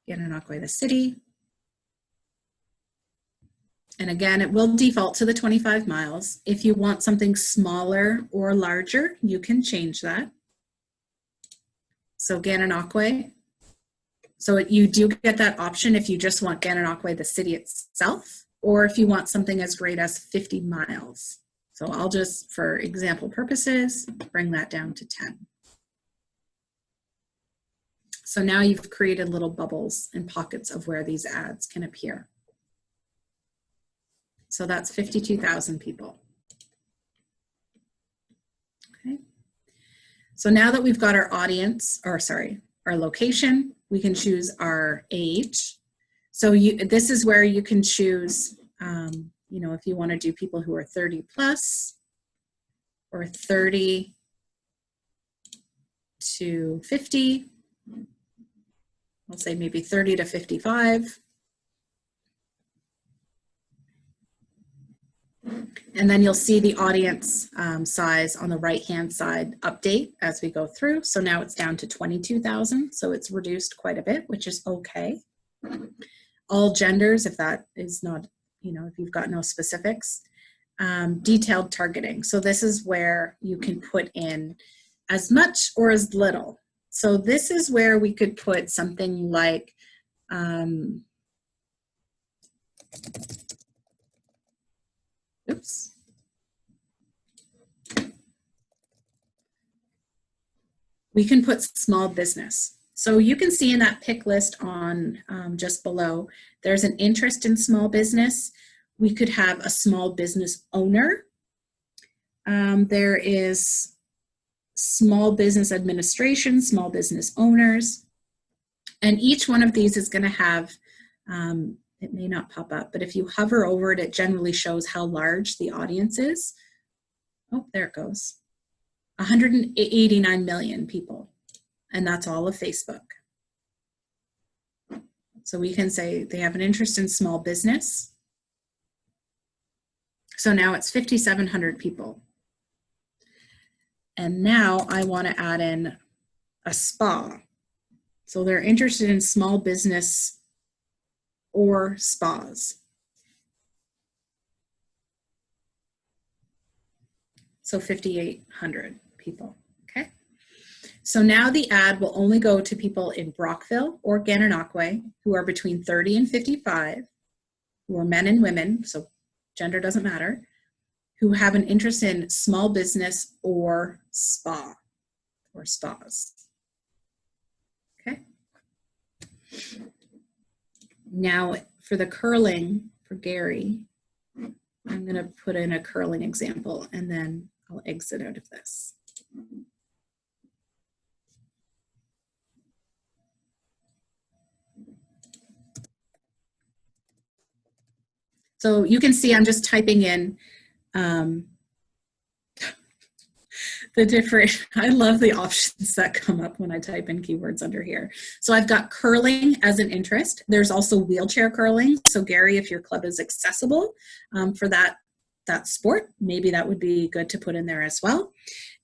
Speaker 2: the city. And again, it will default to the 25 miles. If you want something smaller or larger, you can change that. So Gananoque. So you do get that option if you just want Gananoque, the city itself, or if you want something as great as 50 miles. So I'll just, for example purposes, bring that down to 10. So now you've created little bubbles and pockets of where these ads can appear. So that's 52,000 people. Okay. So now that we've got our audience, or sorry, our location, we can choose our age. So this is where you can choose, if you want to do people who are 30 plus or 30 to 50. I'll say maybe 30 to 55. And then you'll see the audience size on the right-hand side update as we go through. So now it's down to 22,000. So it's reduced quite a bit, which is okay. All genders, if that is not, if you've got no specifics. Detailed targeting. So this is where you can put in as much or as little. So this is where we could put something like, oops. We can put small business. So you can see in that pick list on just below, there's an interest in small business. We could have a small business owner. There is small business administration, small business owners. And each one of these is going to have, it may not pop up, but if you hover over it, it generally shows how large the audience is. Oh, there it goes. 189 million people. And that's all of Facebook. So we can say they have an interest in small business. So now it's 5,700 people. And now I want to add in a spa. So they're interested in small business or spas. So 5,800 people, okay? So now the ad will only go to people in Brockville or Gananoque who are between 30 and 55, who are men and women, so gender doesn't matter, who have an interest in small business or spa or spas. Okay. Now for the curling for Gary, I'm going to put in a curling example and then I'll exit out of this. So you can see I'm just typing in the different, I love the options that come up when I type in keywords under here. So I've got curling as an interest. There's also wheelchair curling. So Gary, if your club is accessible for that sport, maybe that would be good to put in there as well.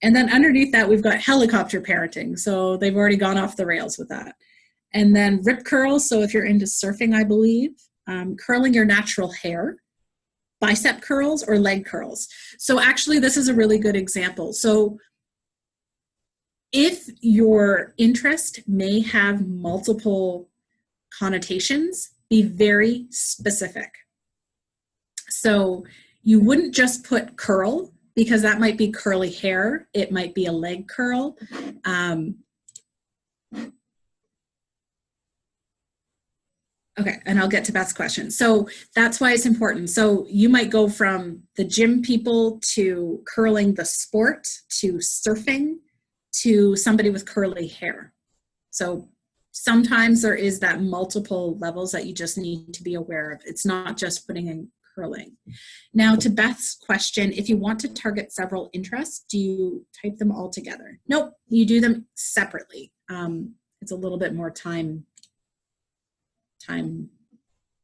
Speaker 2: And then underneath that, we've got helicopter parenting. So they've already gone off the rails with that. And then rip curls. So if you're into surfing, I believe, curling your natural hair, bicep curls or leg curls. So actually this is a really good example. So if your interest may have multiple connotations, be very specific. So you wouldn't just put curl because that might be curly hair. It might be a leg curl. Okay, and I'll get to Beth's question. So that's why it's important. So you might go from the gym people to curling the sport to surfing to somebody with curly hair. So sometimes there is that multiple levels that you just need to be aware of. It's not just putting in curling. Now to Beth's question, if you want to target several interests, do you type them all together? Nope, you do them separately. It's a little bit more time,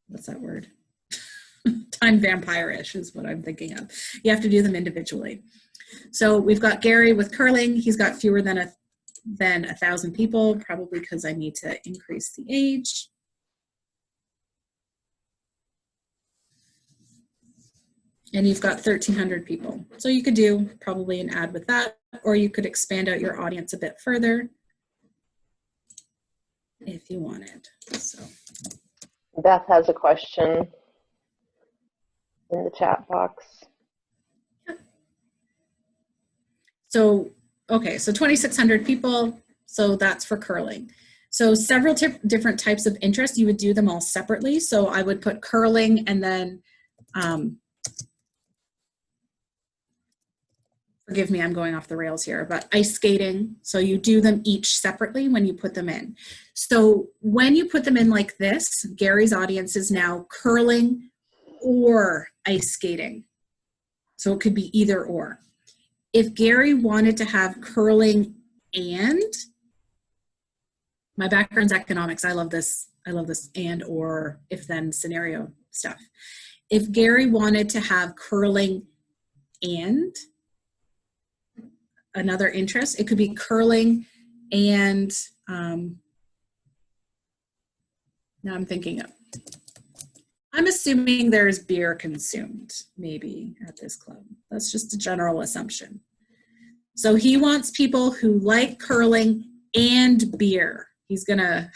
Speaker 2: what's that word? Time vampire-ish is what I'm thinking of. You have to do them individually. So we've got Gary with curling. He's got fewer than 1,000 people, probably because I need to increase the age. And you've got 1,300 people. So you could do probably an ad with that, or you could expand out your audience a bit further if you wanted. So
Speaker 1: Beth has a question in the chat box.
Speaker 2: So, okay, so 2,600 people, so that's for curling. So several different types of interest, you would do them all separately. So I would put curling and then, forgive me, I'm going off the rails here, but ice skating. So you do them each separately when you put them in. So when you put them in like this, Gary's audience is now curling or ice skating. So it could be either or. If Gary wanted to have curling and, my background's economics, I love this and or if then scenario stuff. If Gary wanted to have curling and another interest. It could be curling and, now I'm thinking of, I'm assuming there's beer consumed maybe at this club. That's just a general assumption. So he wants people who like curling and beer. He's gonna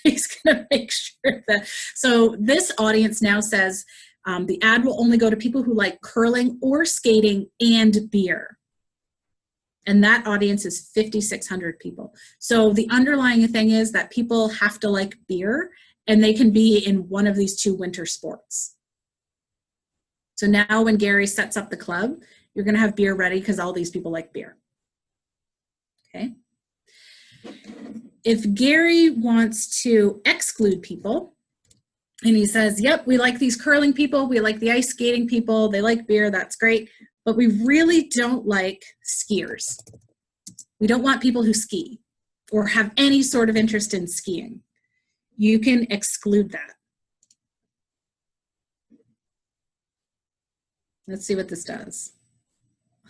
Speaker 2: make sure that, so this audience now says the ad will only go to people who like curling or skating and beer. And that audience is 5,600 people. So the underlying thing is that people have to like beer, and they can be in one of these two winter sports. So now when Gary sets up the club, you're gonna have beer ready because all these people like beer. Okay. If Gary wants to exclude people, and he says, yep, we like these curling people, we like the ice skating people, they like beer, that's great, but we really don't like skiers. We don't want people who ski or have any sort of interest in skiing. You can exclude that. Let's see what this does.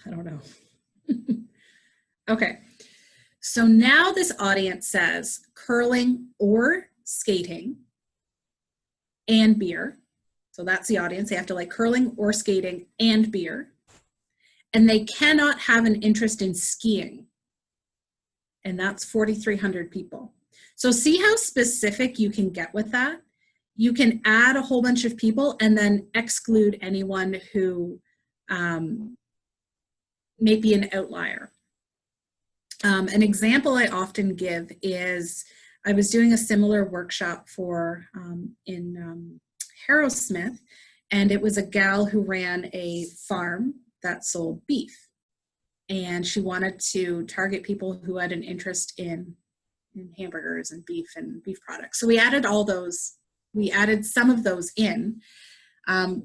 Speaker 2: I don't know. Okay. So now this audience says curling or skating and beer. So that's the audience. They have to like curling or skating and beer. And they cannot have an interest in skiing. And that's 4,300 people. So see how specific you can get with that? You can add a whole bunch of people and then exclude anyone who may be an outlier. An example I often give is I was doing a similar workshop for in Harrowsmith, and it was a gal who ran a farm that sold beef, and she wanted to target people who had an interest in hamburgers and beef products. So we added all those. We added some of those in.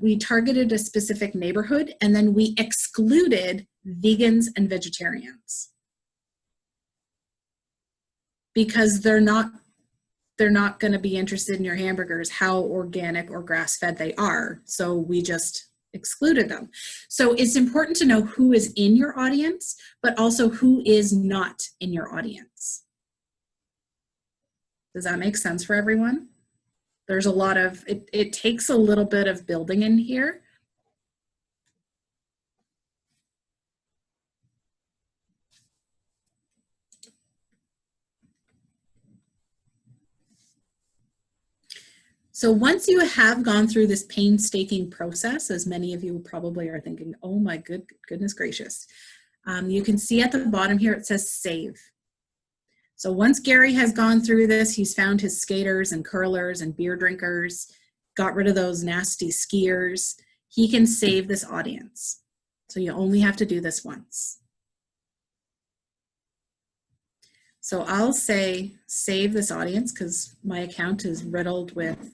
Speaker 2: We targeted a specific neighborhood, and then we excluded vegans and vegetarians because they're not going to be interested in your hamburgers, how organic or grass-fed they are. So we just excluded them. So it's important to know who is in your audience, but also who is not in your audience. Does that make sense for everyone? There's a lot of, it takes a little bit of building in here. So once you have gone through this painstaking process, as many of you probably are thinking, oh my goodness gracious, you can see at the bottom here it says save. So once Gary has gone through this, he's found his skaters and curlers and beer drinkers, got rid of those nasty skiers, he can save this audience. So you only have to do this once. So I'll say save this audience because my account is riddled with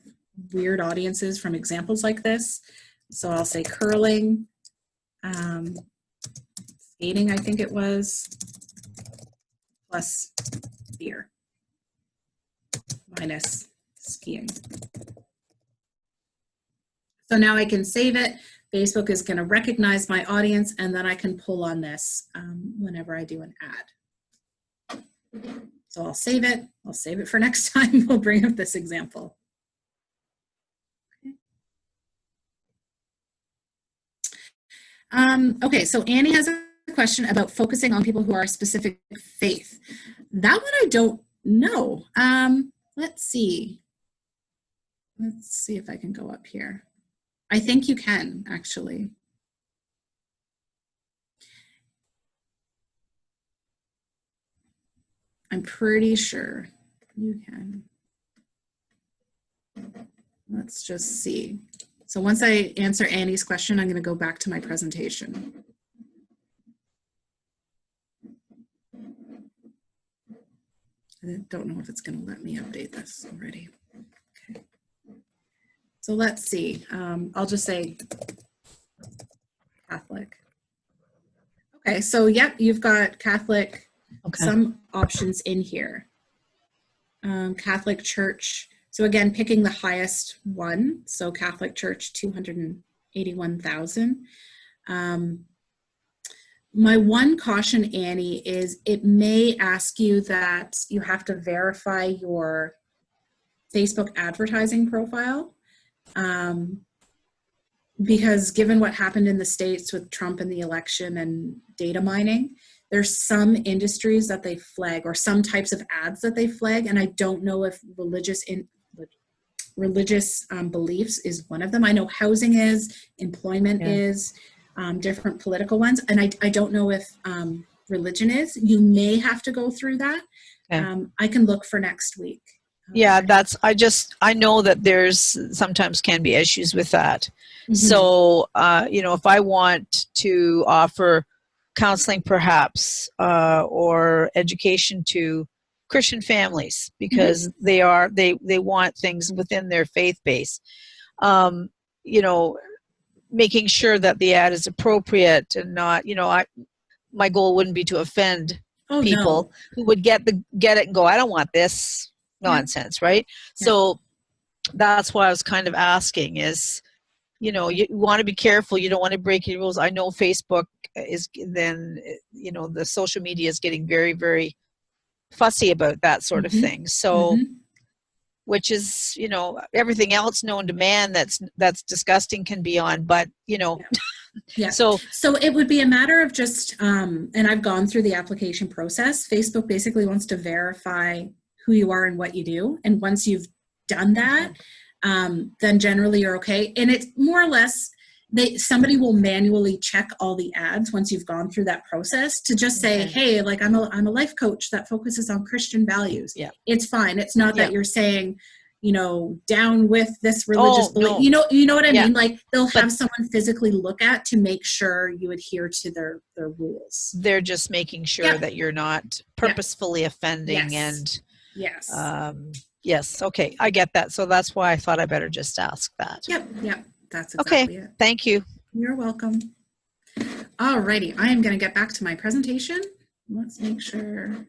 Speaker 2: weird audiences from examples like this. So I'll say curling, skating, I think it was, plus beer, minus skiing. So now I can save it. Facebook is going to recognize my audience, and then I can pull on this whenever I do an ad. So I'll save it. I'll save it for next time. We'll bring up this example. Okay, so Annie has a question about focusing on people who are a specific faith. That one I don't know. Let's see. Let's see if I can go up here. I think you can, actually. I'm pretty sure you can. Let's just see. So once I answer Annie's question, I'm going to go back to my presentation. I don't know if it's going to let me update this already. Okay. So let's see. I'll just say Catholic. Okay, so yep, you've got Catholic, some options in here. Catholic Church. So again, picking the highest one. So Catholic Church, 281,000. My one caution, Annie, is it may ask you that you have to verify your Facebook advertising profile. Because given what happened in the States with Trump and the election and data mining, there's some industries that they flag, or some types of ads that they flag, and I don't know if religious beliefs is one of them. I know housing is, employment is, different political ones, and I don't know if religion is. You may have to go through that. Okay. I can look for next week.
Speaker 5: Yeah, I know that there's sometimes can be issues with that. Mm-hmm. So, if I want to offer counseling perhaps, or education to Christian families, because mm-hmm. they want things within their faith base, making sure that the ad is appropriate and not, my goal wouldn't be to offend people who would get it and go, I don't want this nonsense, right? Yeah. So that's why I was kind of asking is, you want to be careful. You don't want to break any rules. I know Facebook is then, the social media is getting very, very fussy about that sort mm-hmm. of thing. So, mm-hmm. which is, everything else known to man that's disgusting can be on, but,
Speaker 2: Yeah. So it would be a matter of just, and I've gone through the application process. Facebook basically wants to verify who you are and what you do. And once you've done that, then generally you're okay. And it's more or less, somebody will manually check all the ads once you've gone through that process to just say, hey, like I'm a life coach that focuses on Christian values. Yeah. It's fine. It's not that you're saying, down with this religious belief. No. You know what I mean? Like they'll have someone physically look at to make sure you adhere to their rules.
Speaker 5: They're just making sure that you're not purposefully offending and
Speaker 2: yes.
Speaker 5: Yes. Okay. I get that. So that's why I thought I better just ask that.
Speaker 2: Yep. That's exactly it.
Speaker 5: Thank you.
Speaker 2: You're welcome. Alrighty. I am going to get back to my presentation. Let's make sure.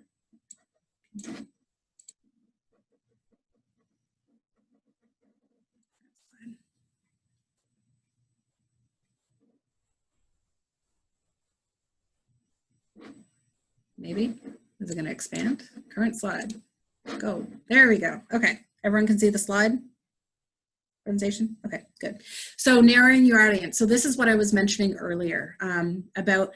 Speaker 2: Maybe. Is it going to expand? Current slide. Go. There we go. Okay. Everyone can see the slide? Presentation? Okay, good. So narrowing your audience. So this is what I was mentioning earlier about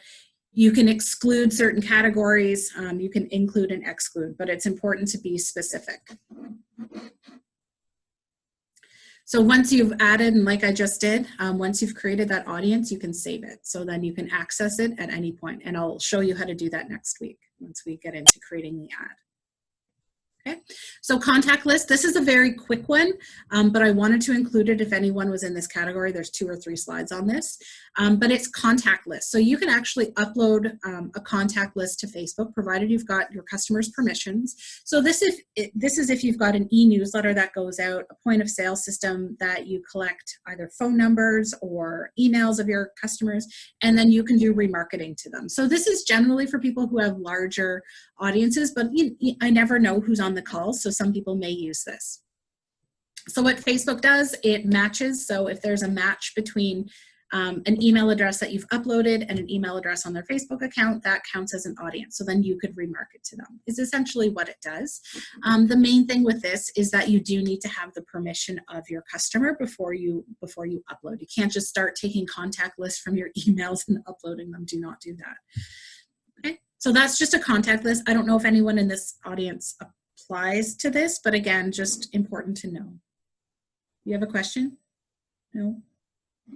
Speaker 2: you can exclude certain categories, you can include and exclude, but it's important to be specific. So once you've added, and like I just did, once you've created that audience, you can save it. So then you can access it at any point, and I'll show you how to do that next week once we get into creating the ad. Okay, so contact list, this is a very quick one, but I wanted to include it if anyone was in this category. There's 2 or 3 slides on this, but it's contact list. So you can actually upload a contact list to Facebook, provided you've got your customers' permissions. So this is if you've got an e-newsletter that goes out, a point of sale system that you collect either phone numbers or emails of your customers, and then you can do remarketing to them. So this is generally for people who have larger audiences, but I never know who's on the call, so some people may use this. So what Facebook does, it matches. So if there's a match between an email address that you've uploaded and an email address on their Facebook account, that counts as an audience. So then you could remarket to them, is essentially what it does. The main thing with this is that you do need to have the permission of your customer before you upload. You can't just start taking contact lists from your emails and uploading them. Do not do that. Okay, so that's just a contact list. I don't know if anyone in this audience applies to this, but again, just important to know. You have a question? No?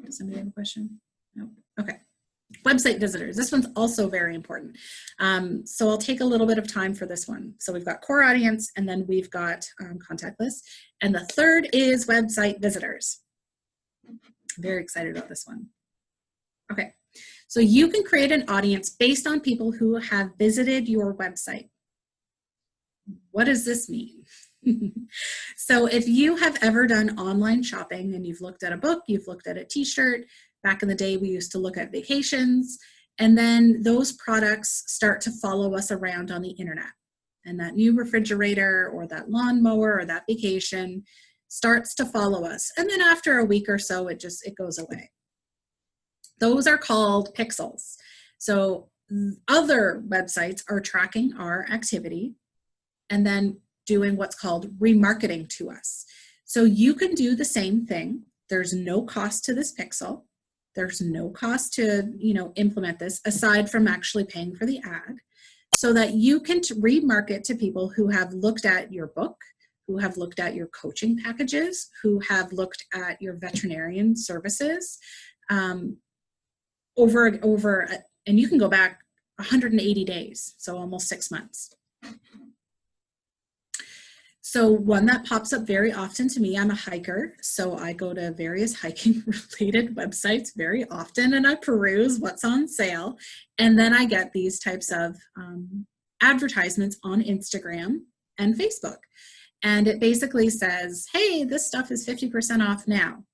Speaker 2: Does somebody have a question? No? Okay. Website visitors. This one's also very important. So I'll take a little bit of time for this one. So we've got core audience, and then we've got contact lists. And the third is website visitors. I'm very excited about this one. Okay. So you can create an audience based on people who have visited your website. What does this mean? So if you have ever done online shopping and you've looked at a book, you've looked at a t-shirt, back in the day we used to look at vacations, and then those products start to follow us around on the internet. And that new refrigerator or that lawnmower or that vacation starts to follow us. And then after a week or so, it goes away. Those are called pixels. So Other websites are tracking our activity and then doing what's called remarketing to us. So you can do the same thing. There's no cost to this pixel. There's no cost to, implement this aside from actually paying for the ad, so that you can remarket to people who have looked at your book, who have looked at your coaching packages, who have looked at your veterinarian services over, and you can go back 180 days, so almost 6 months. So one that pops up very often to me, I'm a hiker, so I go to various hiking related websites very often and I peruse what's on sale. And then I get these types of advertisements on Instagram and Facebook. And it basically says, hey, this stuff is 50% off now.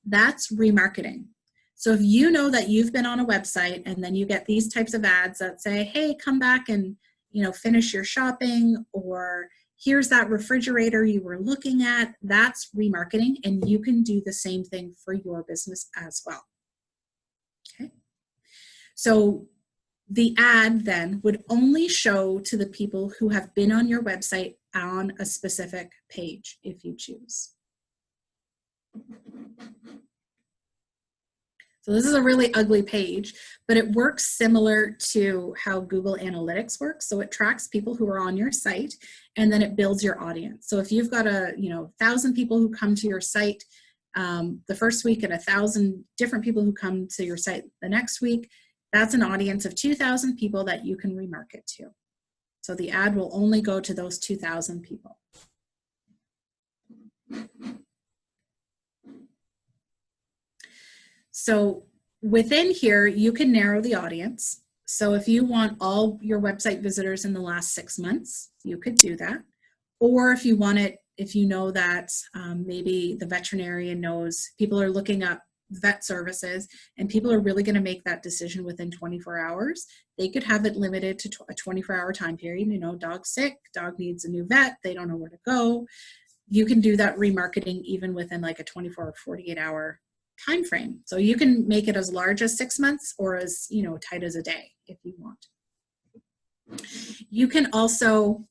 Speaker 2: That's remarketing. So if you know that you've been on a website and then you get these types of ads that say, hey, come back and, finish your shopping, or here's that refrigerator you were looking at, that's remarketing, and you can do the same thing for your business as well. Okay. So the ad then would only show to the people who have been on your website on a specific page, if you choose. So this is a really ugly page, but it works similar to how Google Analytics works. So it tracks people who are on your site, and then it builds your audience. So if you've got 1,000 people who come to your site the first week and 1,000 different people who come to your site the next week, that's an audience of 2,000 people that you can remarket to. So the ad will only go to those 2,000 people. So within here, you can narrow the audience. So if you want all your website visitors in the last 6 months, you could do that. Or if you want it, if you know that maybe the veterinarian knows people are looking up vet services and people are really going to make that decision within 24 hours, they could have it limited to a 24-hour time period. Dog's sick, dog needs a new vet, they don't know where to go. You can do that remarketing even within like a 24 or 48-hour time frame. So you can make it as large as 6 months or as tight as a day if you want. You can also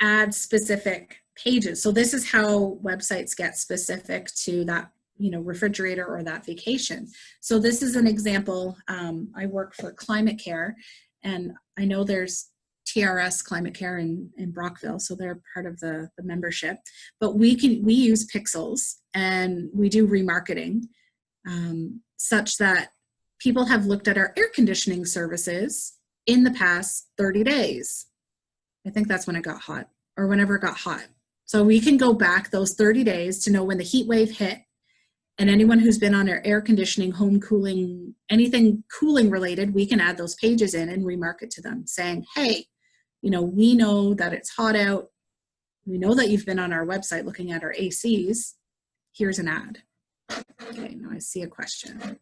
Speaker 2: add specific pages. So this is how websites get specific to that refrigerator or that vacation. So this is an example. I work for Climate Care, and I know there's TRS Climate Care in Brockville, so they're part of the membership. But we use pixels and we do remarketing such that people have looked at our air conditioning services in the past 30 days. I think that's when it got hot, or whenever it got hot. So we can go back those 30 days to know when the heat wave hit, and anyone who's been on our air conditioning, home cooling, anything cooling related, we can add those pages in and remarket to them saying, hey, we know that it's hot out. We know that you've been on our website looking at our ACs. Here's an ad. Okay, now I see a question.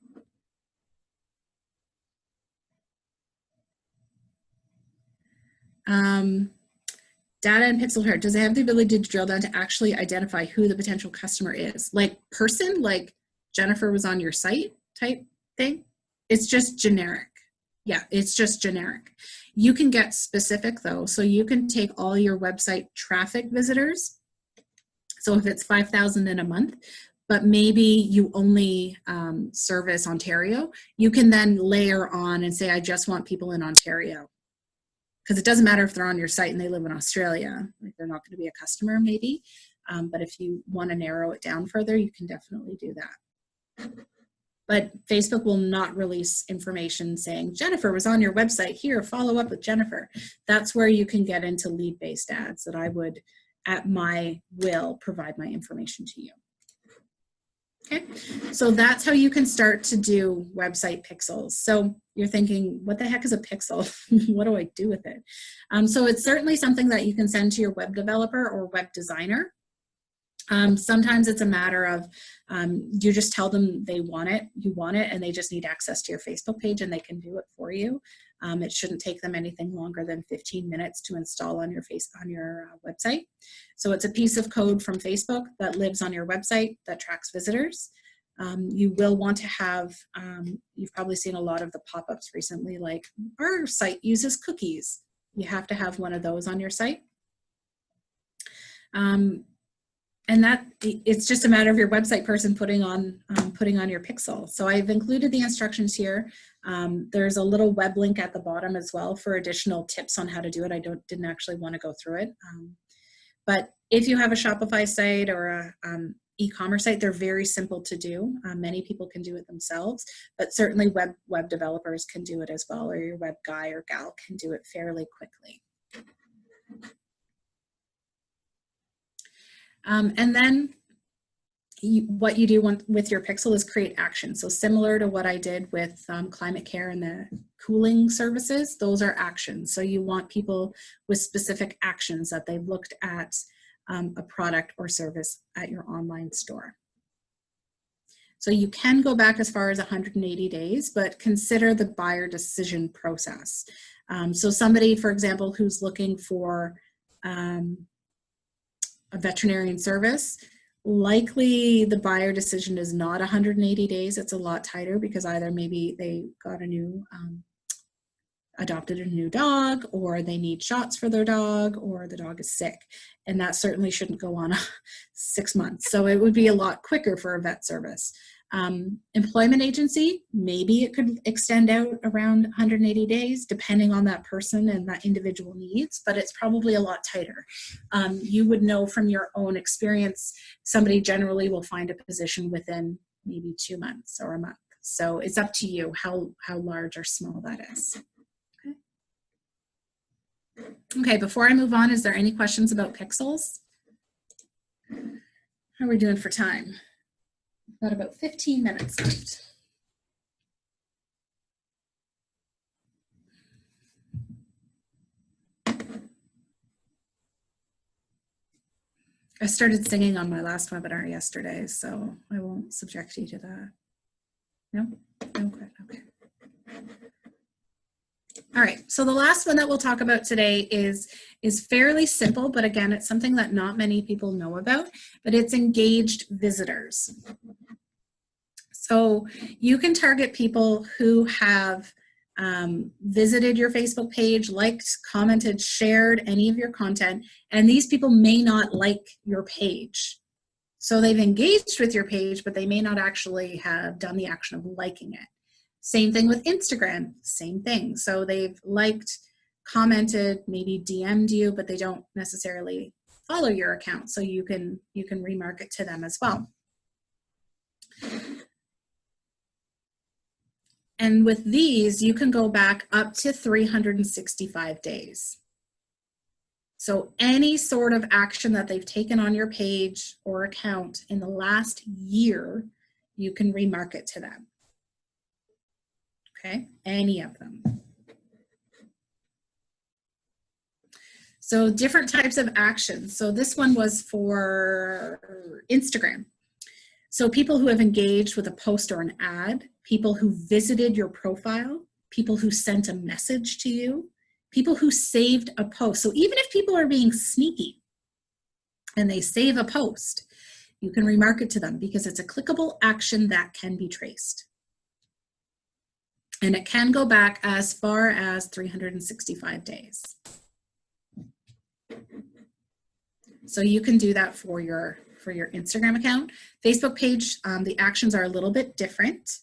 Speaker 2: Data and pixel here, does it have the ability to drill down to actually identify who the potential customer is? Like person, like Jennifer was on your site type thing? It's just generic. Yeah, it's just generic. You can get specific though. So you can take all your website traffic visitors. So if it's 5,000 in a month, but maybe you only service Ontario, you can then layer on and say, I just want people in Ontario. Because it doesn't matter if they're on your site and they live in Australia, like they're not going to be a customer maybe. But if you want to narrow it down further, you can definitely do that. But Facebook will not release information saying, Jennifer was on your website, here, follow up with Jennifer. That's where you can get into lead-based ads that I would, at my will, provide my information to you. Okay, so that's how you can start to do website pixels. So you're thinking, what the heck is a pixel? What do I do with it? So it's certainly something that you can send to your web developer or web designer. Sometimes it's a matter of you just tell them they want it, you want it, and they just need access to your Facebook page and they can do it for you. It shouldn't take them anything longer than 15 minutes to install on your website. So it's a piece of code from Facebook that lives on your website that tracks visitors. You will want to have, you've probably seen a lot of the pop-ups recently, like our site uses cookies. You have to have one of those on your site. And that it's just a matter of your website person putting on your pixel. So I've included the instructions here. There's a little web link at the bottom as well for additional tips on how to do it. I didn't actually want to go through it. But if you have a Shopify site or a e-commerce site, they're very simple to do. Many people can do it themselves, but certainly web developers can do it as well, or your web guy or gal can do it fairly quickly. And then what you do with your pixel is create action. So similar to what I did with climate care and the cooling services, those are actions. So you want people with specific actions that they've looked at a product or service at your online store. So you can go back as far as 180 days, but consider the buyer decision process. So somebody, for example, who's looking for a veterinarian service, likely the buyer decision is not 180 days. It's a lot tighter because either maybe they got a new, adopted a new dog, or they need shots for their dog, or the dog is sick. And that certainly shouldn't go on 6 months. So it would be a lot quicker for a vet service. Employment agency, maybe it could extend out around 180 days depending on that person and that individual needs, but it's probably a lot tighter. You would know from your own experience, somebody generally will find a position within maybe 2 months or a month. So it's up to you how large or small that is. Okay, before I move on, is there any questions about pixels? How are we doing for time? Got about 15 minutes left. I started singing on my last webinar yesterday, so I won't subject you to that. No? No, good, okay. All right, so the last one that we'll talk about today is fairly simple, but again, it's something that not many people know about, but it's engaged visitors. So you can target people who have visited your Facebook page, liked, commented, shared any of your content, and these people may not like your page. So they've engaged with your page, but they may not actually have done the action of liking it. Same thing with Instagram, same thing. So they've liked, commented, maybe DM'd you, but they don't necessarily follow your account. So you can remarket to them as well. And with these, you can go back up to 365 days. So any sort of action that they've taken on your page or account in the last year, you can remarket to them. Okay, any of them. So different types of actions. So this one was for Instagram. So people who have engaged with a post or an ad, people who visited your profile, people who sent a message to you, people who saved a post. So even if people are being sneaky and they save a post, you can remarket to them because it's a clickable action that can be traced. And it can go back as far as 365 days. So you can do that for your Instagram account. Facebook page, the actions are a little bit different.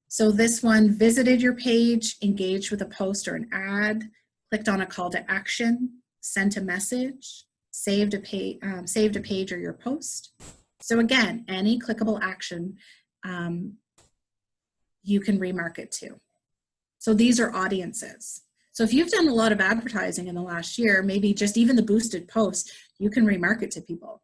Speaker 2: So this one, visited your page, engaged with a post or an ad, clicked on a call to action, sent a message, saved a page or your post. So again, any clickable action you can remarket to. So these are audiences. So if you've done a lot of advertising in the last year, maybe just even the boosted posts, you can remarket to people.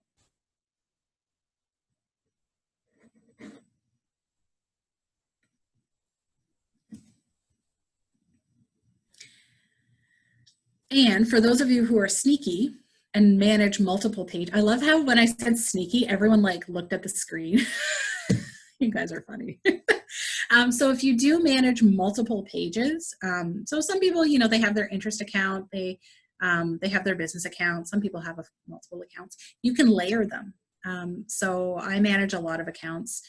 Speaker 2: And for those of you who are sneaky and manage multiple pages, I love how when I said sneaky, everyone like looked at the screen. You guys are funny. So if you do manage multiple pages, so some people, you know, they have their interest account, they have their business account. Some people have multiple accounts. You can layer them. So I manage a lot of accounts.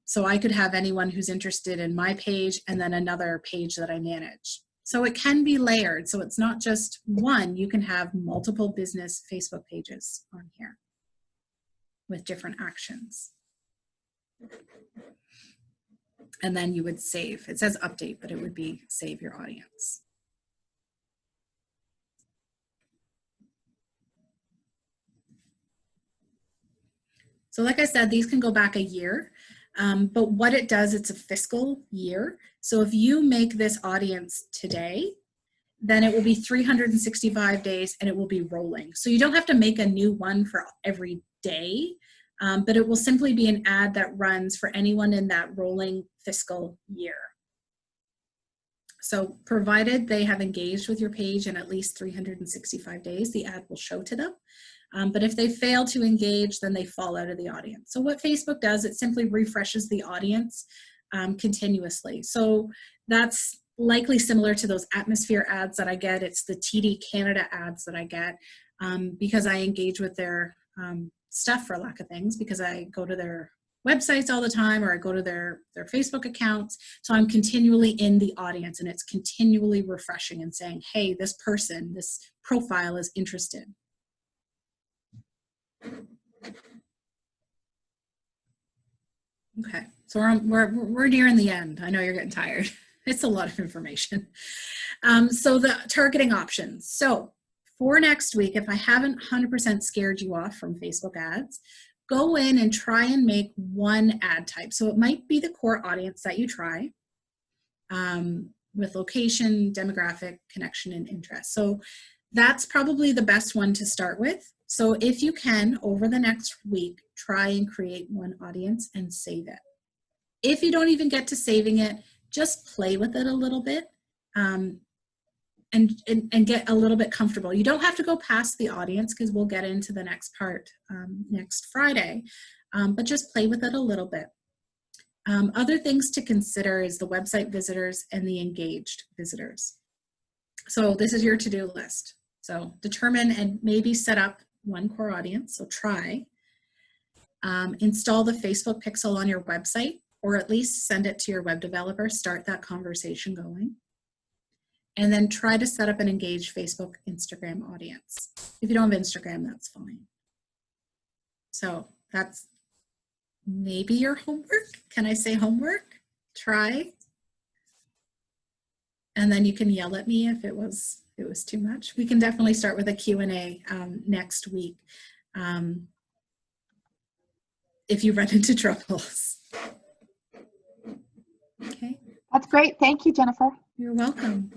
Speaker 2: So I could have anyone who's interested in my page and then another page that I manage. So it can be layered. So it's not just one, you can have multiple business Facebook pages on here with different actions. And then you would save. It says update, but it would be save your audience. So like I said, these can go back a year, but what it does, it's a fiscal year. So if you make this audience today, then it will be 365 days and it will be rolling. So you don't have to make a new one for every day, but it will simply be an ad that runs for anyone in that rolling fiscal year. So provided they have engaged with your page in at least 365 days, the ad will show to them. But if they fail to engage, then they fall out of the audience. So what Facebook does, it simply refreshes the audience continuously. So that's likely similar to those atmosphere ads that I get. It's the TD Canada ads that I get because I engage with their stuff, for lack of things, because I go to their websites all the time, or I go to their Facebook accounts. So I'm continually in the audience, and it's continually refreshing and saying, hey, this person, this profile is interested. Okay, so we're nearing the end. I know you're getting tired. It's a lot of information. So the targeting options. So for next week, if I haven't 100% scared you off from Facebook ads, go in and try and make one ad type. So it might be the core audience that you try with location, demographic, connection, and interest. So that's probably the best one to start with. So if you can, over the next week, try and create one audience and save it. If you don't even get to saving it, just play with it a little bit and get a little bit comfortable. You don't have to go past the audience, because we'll get into the next part next Friday, but just play with it a little bit. Other things to consider is the website visitors and the engaged visitors. So this is your to-do list. So determine and maybe set up one core audience, so try. Install the Facebook pixel on your website, or at least send it to your web developer, start that conversation going. And then try to set up an engaged Facebook, Instagram audience. If you don't have Instagram, that's fine. So that's maybe your homework. Can I say homework? Try. And then you can yell at me if it was too much. We can definitely start with a Q&A next week if you run into troubles. Okay.
Speaker 6: That's great. Thank you, Jennifer.
Speaker 2: You're welcome.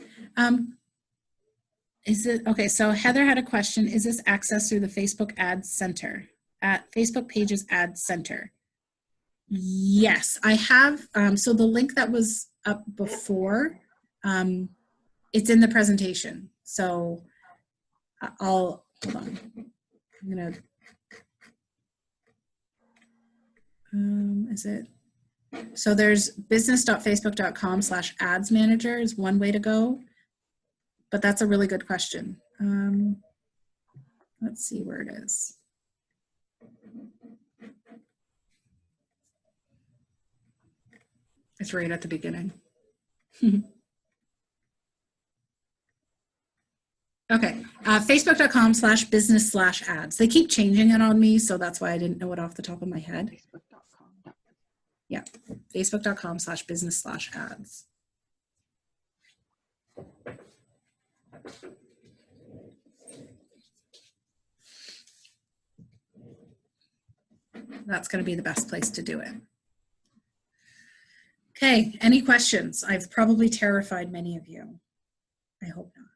Speaker 2: Is it okay? So Heather had a question. Is this access through the Facebook Ads Center at Facebook Pages Ads Center? Yes, I have. So the link that was up before, it's in the presentation. So hold on. I'm gonna. Is it? So there's business.facebook.com/ads manager is one way to go, but that's a really good question. Let's see where it is. It's right at the beginning. Okay, facebook.com/business/ads. They keep changing it on me, so that's why I didn't know it off the top of my head. Yeah, facebook.com/business/ads. That's going to be the best place to do it. Okay, any questions? I've probably terrified many of you. I hope not.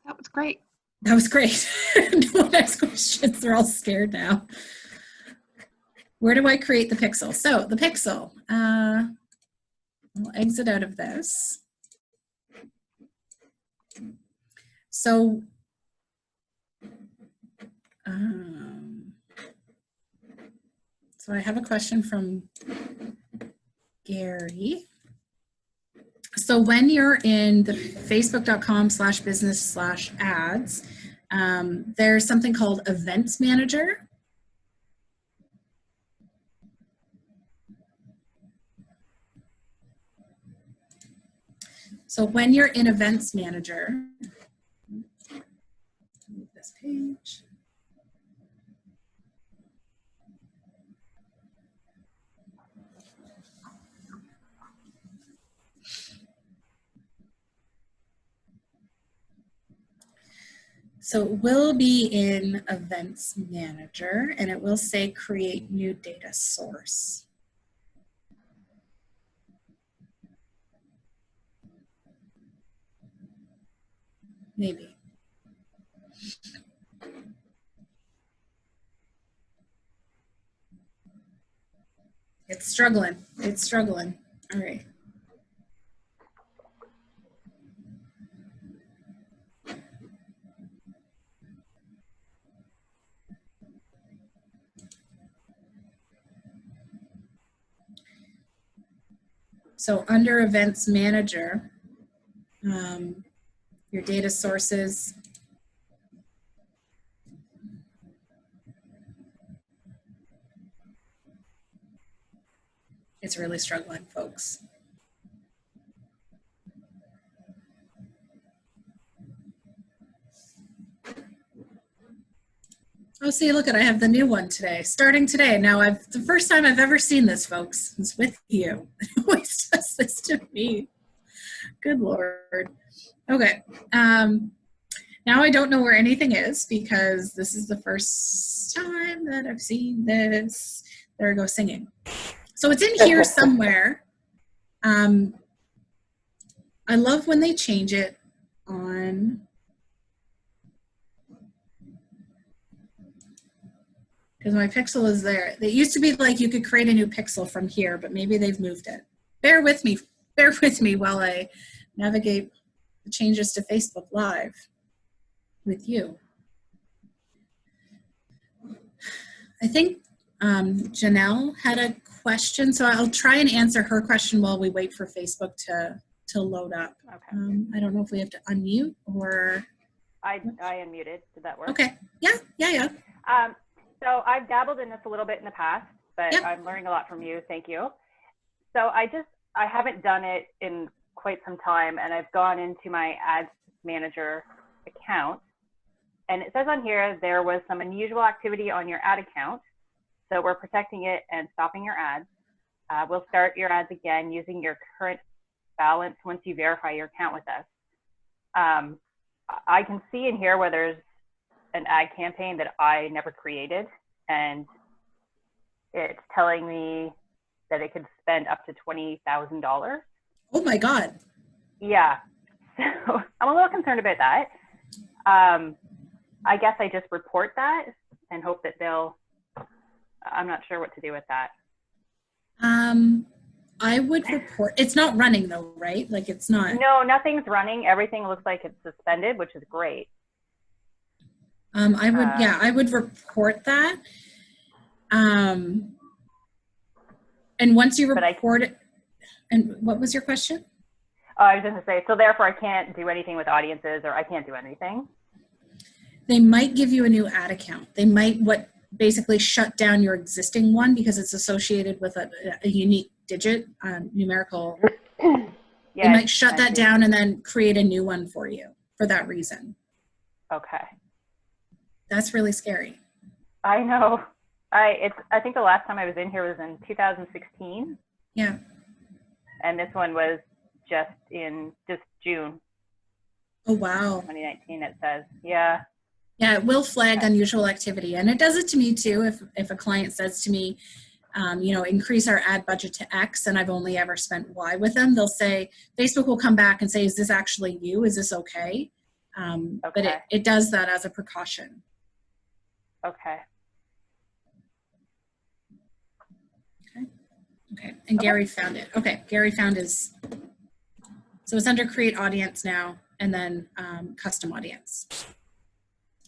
Speaker 6: That was great.
Speaker 2: That was great. No one has questions. They're all scared now. Where do I create the pixel? So the pixel, we'll exit out of this. So, so I have a question from Gary. So when you're in the facebook.com/business/ads, there's something called Events Manager. So when you're in Events Manager, move this page. So it will be in Events Manager, and it will say create new data source. Maybe. It's struggling. It's struggling. All right. So under Events Manager, your data sources, it's really struggling, folks. Oh, see, look at, I have the new one today, starting today. Now, the first time I've ever seen this, folks, is with you. It always does this to me. Good Lord. Okay. Now I don't know where anything is because this is the first time that I've seen this. There I go, singing. So it's in here somewhere. I love when they change it on, because my pixel is there. It used to be like you could create a new pixel from here, but maybe they've moved it. Bear with me while I navigate the changes to Facebook Live with you. I think Janelle had a question, so I'll try and answer her question while we wait for Facebook to load up.
Speaker 7: Okay.
Speaker 2: I don't know if we have to unmute or.
Speaker 7: I unmuted. Did that work?
Speaker 2: Okay. Yeah.
Speaker 7: So I've dabbled in this a little bit in the past, but
Speaker 2: Yep.
Speaker 7: I'm learning a lot from you. Thank you. So I haven't done it in quite some time, and I've gone into my Ads Manager account, and it says on here there was some unusual activity on your ad account. So we're protecting it and stopping your ads. We'll start your ads again using your current balance once you verify your account with us. I can see in here where there's an ad campaign that I never created, and it's telling me that it could spend up to $20,000.
Speaker 2: Oh my God.
Speaker 7: Yeah, so I'm a little concerned about that. I guess I just report that and hope that I'm not sure what to do with that.
Speaker 2: I would report, it's not running though, right? Like it's not.
Speaker 7: No, nothing's running. Everything looks like it's suspended, which is great.
Speaker 2: I would report that. And once you report it, and what was your question?
Speaker 7: I was just going to say, so therefore I can't do anything with audiences, or I can't do anything?
Speaker 2: They might give you a new ad account. They might basically shut down your existing one because it's associated with a unique digit, numerical.
Speaker 7: Yeah,
Speaker 2: they might shut that down and then create a new one for you for that reason.
Speaker 7: Okay.
Speaker 2: That's really scary.
Speaker 7: I know. I think the last time I was in here was in 2016.
Speaker 2: Yeah.
Speaker 7: And this one was just June.
Speaker 2: Oh, wow.
Speaker 7: 2019, it says. Yeah.
Speaker 2: Yeah, it will flag unusual activity. And it does it to me too. If a client says to me, increase our ad budget to X and I've only ever spent Y with them, they'll say, Facebook will come back and say, is this actually you? Is this okay? But it does that as a precaution.
Speaker 7: Okay.
Speaker 2: Okay, and Gary found it. Okay, Gary found so it's under create audience now and then custom audience.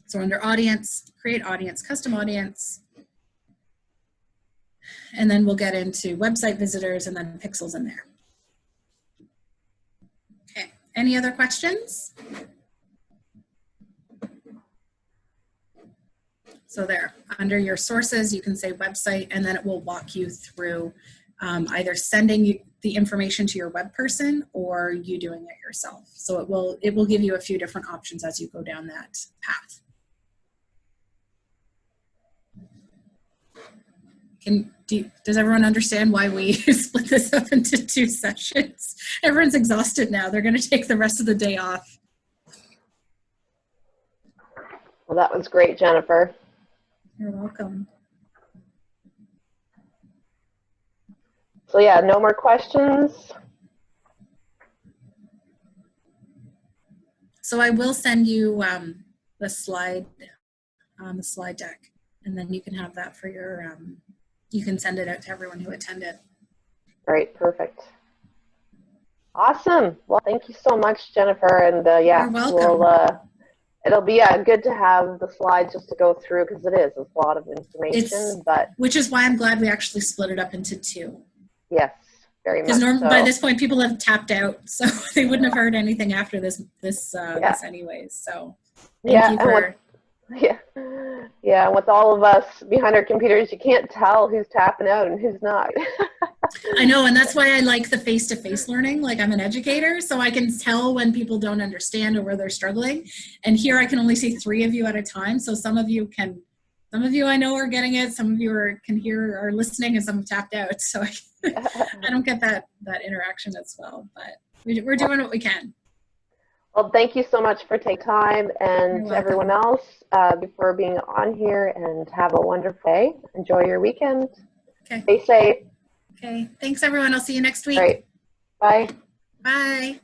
Speaker 2: So under audience, create audience, custom audience, and then we'll get into website visitors and then pixels in there. Okay, any other questions? So there, under your sources, you can say website, and then it will walk you through either sending you the information to your web person or you doing it yourself. So it will give you a few different options as you go down that path. Does everyone understand why we split this up into 2 sessions? Everyone's exhausted now. They're going to take the rest of the day off.
Speaker 1: Well, that was great, Jennifer.
Speaker 2: You're welcome.
Speaker 1: So yeah, no more questions.
Speaker 2: So I will send you the slide deck, and then you can have that for your, you can send it out to everyone who attended.
Speaker 1: All right, perfect. Awesome. Well, thank you so much, Jennifer. And yeah,
Speaker 2: You're welcome.
Speaker 1: It'll be good to have the slides just to go through, because it's a lot of information.
Speaker 2: Which is why I'm glad we actually split it up into 2.
Speaker 1: Yes, very much.
Speaker 2: Because
Speaker 1: so.
Speaker 2: by this point, people have tapped out, so they wouldn't have heard anything after this anyways. So thank you for.
Speaker 1: Yeah, and with all of us behind our computers, you can't tell who's tapping out and who's not.
Speaker 2: I know, and that's why I like the face-to-face learning. Like, I'm an educator, so I can tell when people don't understand or where they're struggling. And here I can only see 3 of you at a time, so some of you I know are getting it, some of you are listening, and some have tapped out. So I don't get that interaction as well, but we're doing what we can.
Speaker 1: Well, thank you so much for taking time, and to everyone else for being on here, and have a wonderful day. Enjoy your weekend.
Speaker 2: Okay.
Speaker 1: Stay safe.
Speaker 2: Okay. Thanks, everyone. I'll see you next week.
Speaker 1: All right. Bye.
Speaker 2: Bye.